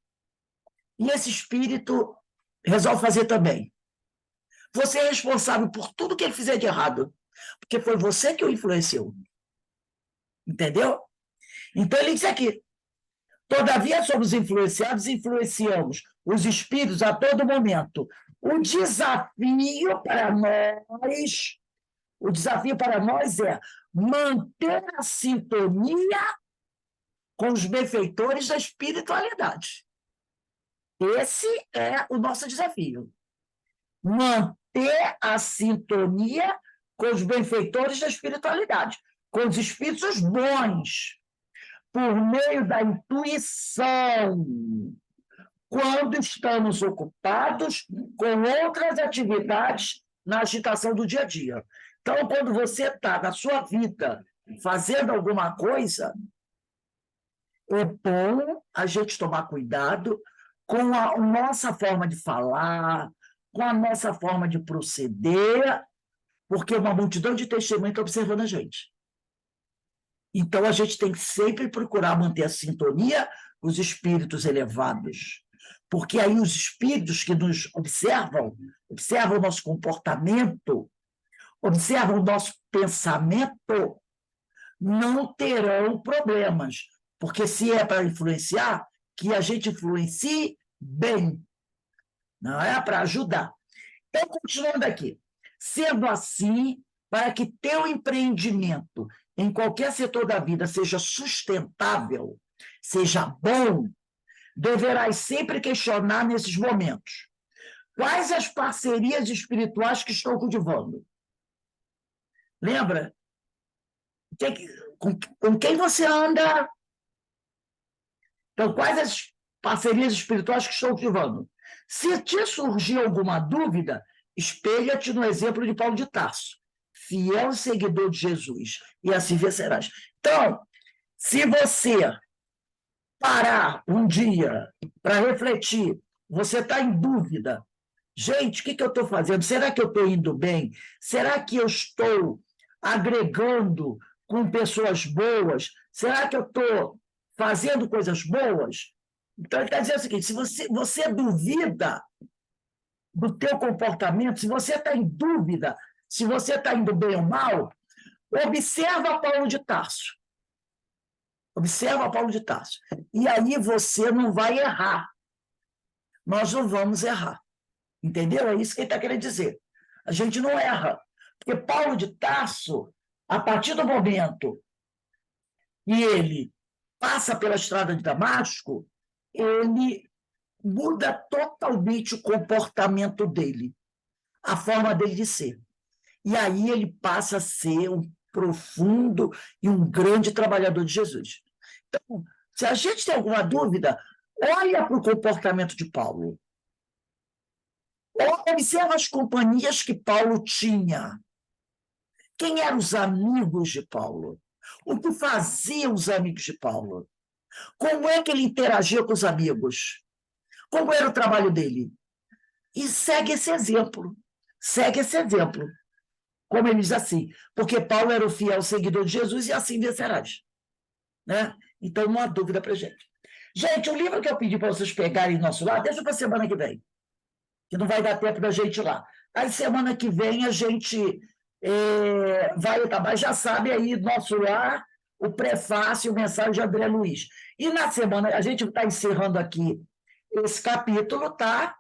e esse espírito resolve fazer também, você é responsável por tudo que ele fizer de errado, porque foi você que o influenciou. Entendeu? Então ele diz aqui, todavia somos influenciados, influenciamos os espíritos a todo momento. O desafio para nós é manter a sintonia com os benfeitores da espiritualidade. Esse é o nosso desafio. Manter a sintonia com os benfeitores da espiritualidade, com os espíritos bons, por meio da intuição, quando estamos ocupados com outras atividades na agitação do dia a dia. Então, quando você está na sua vida fazendo alguma coisa, é bom a gente tomar cuidado com a nossa forma de falar, com a nossa forma de proceder, porque uma multidão de testemunhas está observando a gente. Então, a gente tem que sempre procurar manter a sintonia com os espíritos elevados, porque aí os espíritos que nos observam o nosso comportamento, observam o nosso pensamento, não terão problemas, porque se é para influenciar, que a gente influencie bem, não é para ajudar. Então, continuando aqui, sendo assim, para que teu empreendimento em qualquer setor da vida seja sustentável, seja bom, deverás sempre questionar nesses momentos quais as parcerias espirituais que estou cultivando. Lembra? Com quem você anda? Então, quais as parcerias espirituais que estou cultivando? Se te surgir alguma dúvida, espelha-te no exemplo de Paulo de Tarso, fiel seguidor de Jesus, e assim vencerás. Então, se você parar um dia para refletir, você está em dúvida, gente, o que eu estou fazendo? Será que eu estou indo bem? Será que eu estou agregando com pessoas boas? Será que eu estou fazendo coisas boas? Então, ele está dizendo o seguinte, se você duvida do teu comportamento, se você está em dúvida, se você está indo bem ou mal, observa Paulo de Tarso. Observa Paulo de Tarso. E aí você não vai errar. Nós não vamos errar. Entendeu? É isso que ele está querendo dizer. A gente não erra. Porque Paulo de Tarso, a partir do momento que ele passa pela estrada de Damasco, ele muda totalmente o comportamento dele, a forma dele de ser. E aí ele passa a ser um profundo e um grande trabalhador de Jesus. Então, se a gente tem alguma dúvida, olha para o comportamento de Paulo. Observa as companhias que Paulo tinha. Quem eram os amigos de Paulo? O que faziam os amigos de Paulo? Como é que ele interagia com os amigos? Como era o trabalho dele? E segue esse exemplo. Segue esse exemplo. Como ele diz assim, porque Paulo era o fiel seguidor de Jesus e assim vencerás. Né? Então, não há dúvida para a gente. Gente, o livro que eu pedi para vocês pegarem nosso lado, deixa para a semana que vem, que não vai dar tempo da gente ir lá. Aí, semana que vem, a gente vai acabar, já sabe aí, nosso lar, o prefácio, o mensagem de André Luiz. E na semana, a gente está encerrando aqui esse capítulo, tá?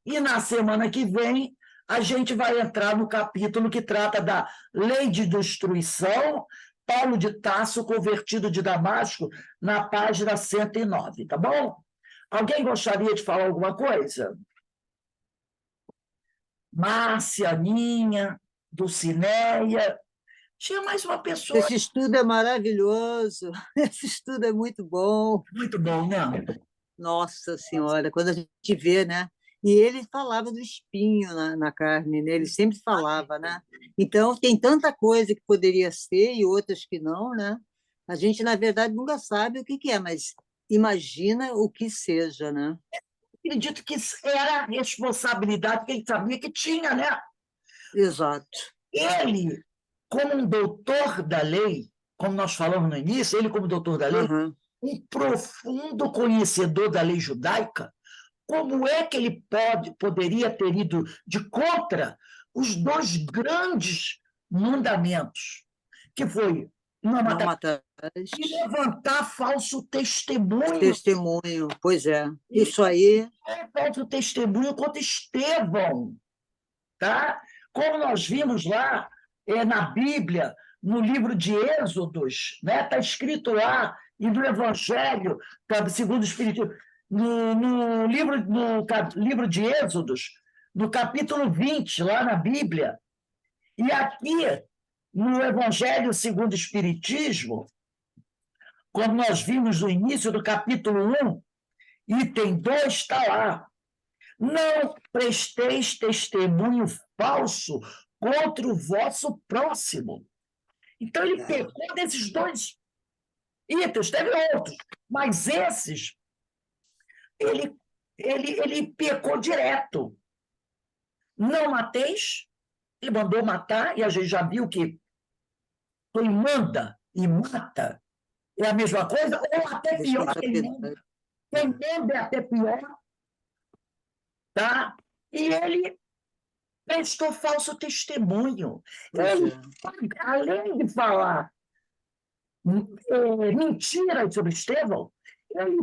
E na semana que vem, a gente vai entrar no capítulo que trata da lei de destruição, Paulo de Tarso, convertido de Damasco, na página 109, tá bom? Alguém gostaria de falar alguma coisa? Márcia, Aninha, Dulcineia. Tinha mais uma pessoa. Esse estudo é maravilhoso, esse estudo é muito bom. Muito bom, né? Nossa Senhora, quando a gente vê, né? E ele falava do espinho na carne, né? Ele sempre falava, né? Então, tem tanta coisa que poderia ser e outras que não, né? A gente, na verdade, nunca sabe o que que é, mas imagina o que seja, né? Acredito que era a responsabilidade que ele sabia que tinha, né? Exato. Ele, como um doutor da lei, como nós falamos no início, ele como doutor da lei, Aham. um profundo conhecedor da lei judaica, como é que ele poderia ter ido de contra os dois grandes mandamentos, que foi não Não matar matarás. e levantar falso testemunho, Testemunho, pois é. Isso aí, falso testemunho contra Estevão, tá? Como nós vimos lá na Bíblia, no livro de Êxodos, né? Está escrito lá, e no Evangelho, segundo o Espírito, no livro de Êxodos, no capítulo 20, lá na Bíblia, e aqui, no Evangelho segundo o Espiritismo, como nós vimos no início do capítulo 1, item 2, está lá. Não presteis testemunho falso contra o vosso próximo. Então, ele pecou desses dois itens, teve outros, mas esses, ele pecou direto. Não mateis, ele mandou matar, e a gente já viu que quem manda e mata é a mesma coisa, ou até pior, responsabilidade. quem manda é até pior, tá? E ele prestou falso testemunho. Pois Ele, é. além de falar mentiras sobre Estevão, ele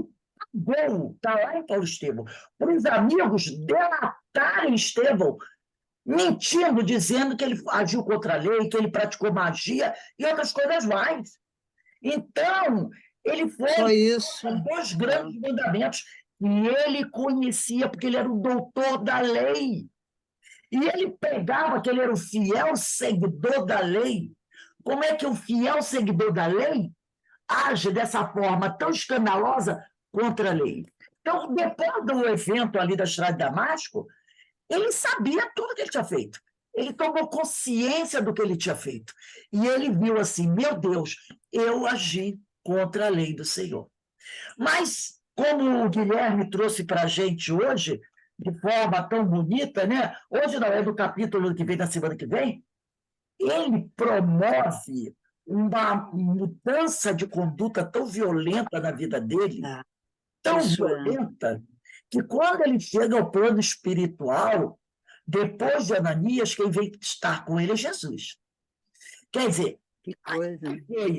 pagou, está lá em Paulo Estevão, para os amigos delatarem Estevão, mentindo, dizendo que ele agiu contra a lei, que ele praticou magia e outras coisas mais. Então, ele Só foi isso. dois grandes mandamentos e ele conhecia, porque ele era o doutor da lei. E ele pegava que ele era o fiel seguidor da lei. Como é que o fiel seguidor da lei age dessa forma tão escandalosa contra a lei? Então, depois do evento ali da Estrada de Damasco, ele sabia tudo que ele tinha feito. Ele tomou consciência do que ele tinha feito. E ele viu assim, meu Deus, eu agi contra a lei do Senhor. Mas, como o Guilherme trouxe para a gente hoje, de forma tão bonita, né? Hoje não é do capítulo que vem da semana que vem, ele promove uma mudança de conduta tão violenta na vida dele, tão Isso violenta, que quando ele chega ao plano espiritual, depois de Ananias, quem vem estar com ele é Jesus. Quer dizer, que coisa.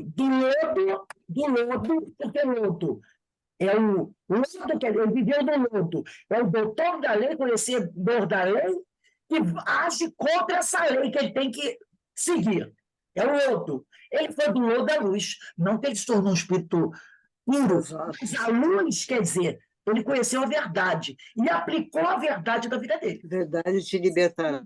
do lodo, porque lodo é o lodo que ele viveu no lodo, é o doutor da lei, conhecedor da lei, que age contra essa lei que ele tem que seguir. É o lodo. Ele foi do lodo à luz, não que ele se tornou um espírito puro, Exato. mas a luz, quer dizer, ele conheceu a verdade e aplicou a verdade da vida dele. Verdade te libertará.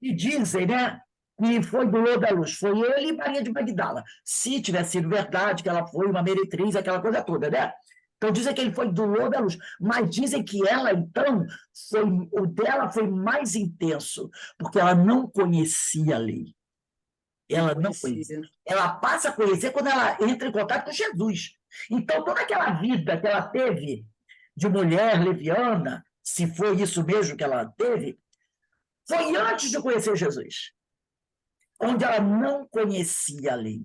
E dizem, né, que foi do lodo à luz, foi ele e Maria de Magdala. Se tivesse sido verdade, que ela foi uma meretriz, aquela coisa toda, né? Então dizem que ele foi do lodo à luz, mas dizem que ela, então, o dela foi mais intenso, porque ela não conhecia a lei. Ela não conhecia. Ela passa a conhecer quando ela entra em contato com Jesus. Então, toda aquela vida que ela teve de mulher leviana, se foi isso mesmo que ela teve, foi antes de conhecer Jesus, onde ela não conhecia a lei.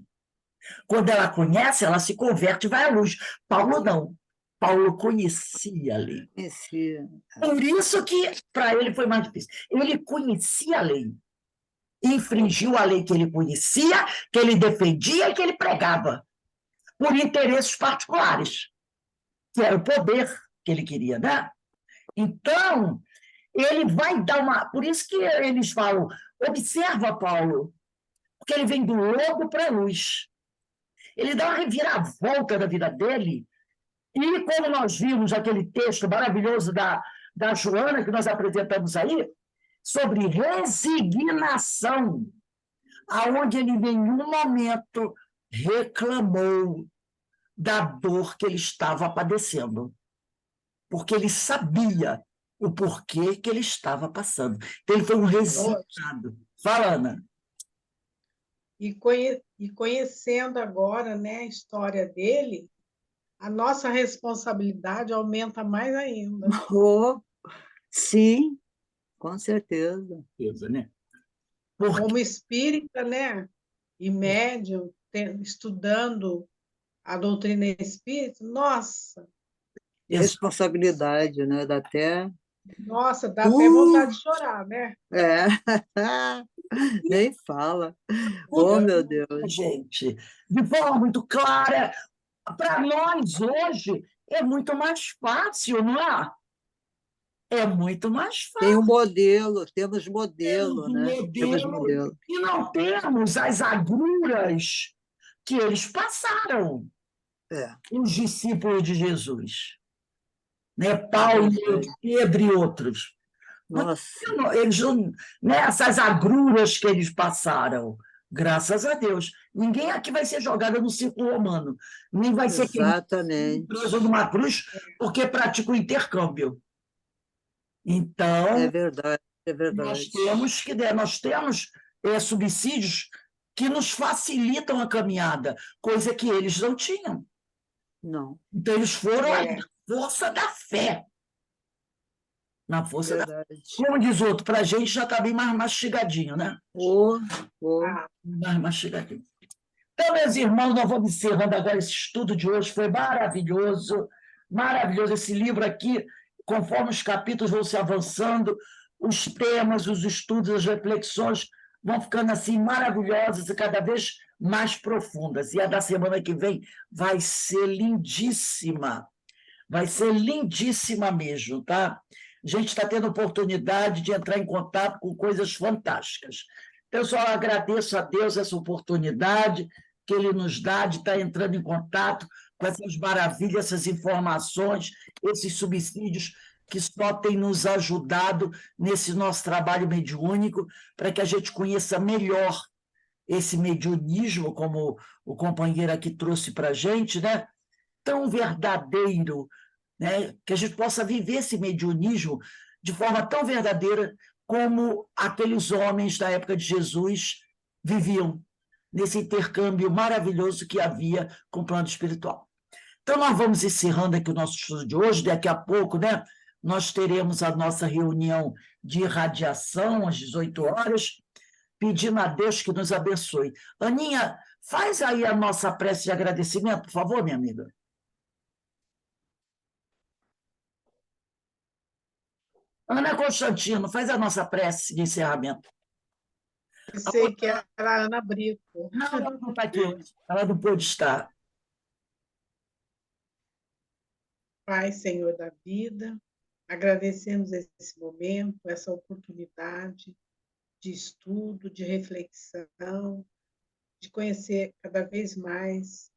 Quando ela conhece, ela se converte e vai à luz. Paulo não. Paulo conhecia a lei. Conhecia. Por isso que para ele foi mais difícil. Ele conhecia a lei. Infringiu a lei que ele conhecia, que ele defendia e que ele pregava, por interesses particulares, que era o poder que ele queria, né? Então, ele vai dar uma... Por isso que eles falam, observa Paulo, porque ele vem do lodo para a luz. Ele dá uma reviravolta na vida dele, e como nós vimos aquele texto maravilhoso da Joana, que nós apresentamos aí, sobre resignação, aonde ele em nenhum momento reclamou da dor que ele estava padecendo, porque ele sabia o porquê que ele estava passando. Então, ele foi um resignado. Fala, Ana. E conhecendo agora, né, a história dele, a nossa responsabilidade aumenta mais ainda. Oh, sim, com certeza. Né? Porque Como espírita, né? E médium, estudando a doutrina espírita, nossa, Responsabilidade, né? Dá até. nossa, dá até Uh, vontade de chorar, né? é. Nem fala. Oh, tudo, meu Deus. gente, de forma muito clara, para nós hoje é muito mais fácil, não é? É muito mais Tem um fácil. modelo, temos Temos modelo, um né? Temos modelo modelo. e não temos as agruras que eles passaram, É, os discípulos de Jesus, né? é Paulo, verdade. Pedro e outros. Nossa, Eles não, nessas agruras que eles passaram, graças a Deus. Ninguém aqui vai ser jogado no círculo romano, nem vai ser queimado preso exatamente. numa cruz porque pratica o intercâmbio. É Então, verdade, é nós verdade. temos que nós temos subsídios que nos facilitam a caminhada, coisa que eles não tinham. Não, Então, eles foram É, na força da fé. Na força da fé. verdade. Como diz outro, para a gente já está bem mais mastigadinho, né? Oh, oh. ah, Mais mastigadinho. Então, meus irmãos, nós vamos encerrando agora esse estudo de hoje. Foi maravilhoso, maravilhoso esse livro aqui. Conforme os capítulos vão se avançando, os temas, os estudos, as reflexões vão ficando assim maravilhosas e cada vez mais profundas. E a da semana que vem vai ser lindíssima. Vai ser lindíssima mesmo, tá? A gente está tendo oportunidade de entrar em contato com coisas fantásticas. Então, eu só agradeço a Deus essa oportunidade que Ele nos dá de estar entrando em contato com essas maravilhas, essas informações, esses subsídios que só têm nos ajudado nesse nosso trabalho mediúnico, para que a gente conheça melhor esse mediunismo, como o companheiro aqui trouxe para a gente, né? Tão verdadeiro, né? Que a gente possa viver esse mediunismo de forma tão verdadeira como aqueles homens da época de Jesus viviam, nesse intercâmbio maravilhoso que havia com o plano espiritual. Então, nós vamos encerrando aqui o nosso estudo de hoje, daqui a pouco, né? Nós teremos a nossa reunião de irradiação às 18 horas, pedindo a Deus que nos abençoe. Aninha, faz aí a nossa prece de agradecimento, por favor, minha amiga. Ana Constantino, faz a nossa prece de encerramento. pensei que era a Ana Brito. Não, ela não está aqui hoje. Ela não pôde estar. Pai, Senhor da vida, agradecemos esse momento, essa oportunidade de estudo, de reflexão, de conhecer cada vez mais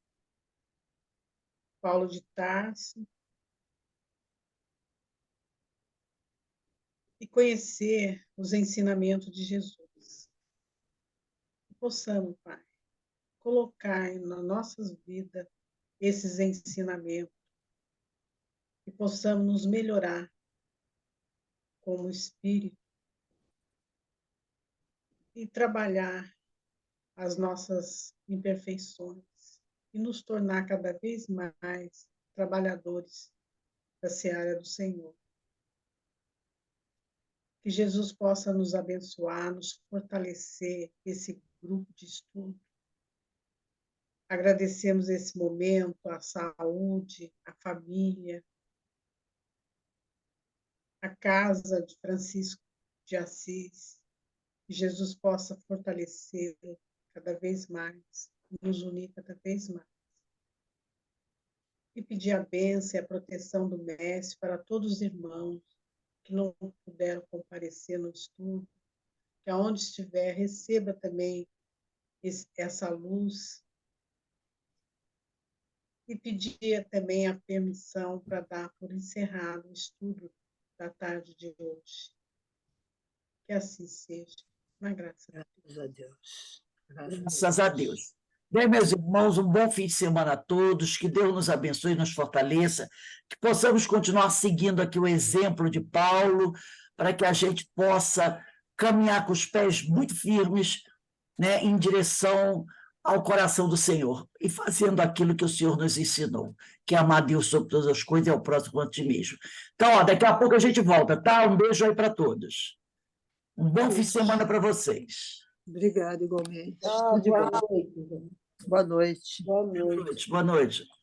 Paulo de Tarso e conhecer os ensinamentos de Jesus. Que possamos, Pai, colocar nas nossas vidas esses ensinamentos, que possamos nos melhorar como espírito e trabalhar as nossas imperfeições e nos tornar cada vez mais trabalhadores da seara do Senhor. Que Jesus possa nos abençoar, nos fortalecer esse grupo de estudo. Agradecemos esse momento, a saúde, a família, a casa de Francisco de Assis. Que Jesus possa fortalecer cada vez mais, nos unir cada vez mais. E pedir a bênção e a proteção do Mestre para todos os irmãos que não puderam comparecer no estudo, que aonde estiver, receba também essa luz. E pedir também a permissão para dar por encerrado o estudo da tarde de hoje. Que assim seja, na graça de Deus. Graças a Deus. Graças a Deus. Bem, meus irmãos, um bom fim de semana a todos, que Deus nos abençoe e nos fortaleça, que possamos continuar seguindo aqui o exemplo de Paulo, para que a gente possa caminhar com os pés muito firmes, né, em direção ao coração do Senhor, e fazendo aquilo que o Senhor nos ensinou, que é amar Deus sobre todas as coisas e ao próximo quanto a ti mesmo. Então, ó, daqui a pouco a gente volta, tá? Um beijo aí para todos. Um bom fim de semana para vocês. Obrigada, igualmente. Ah, Tudo de boa bom. noite, gente. Boa noite. Boa Boa noite. noite, boa noite.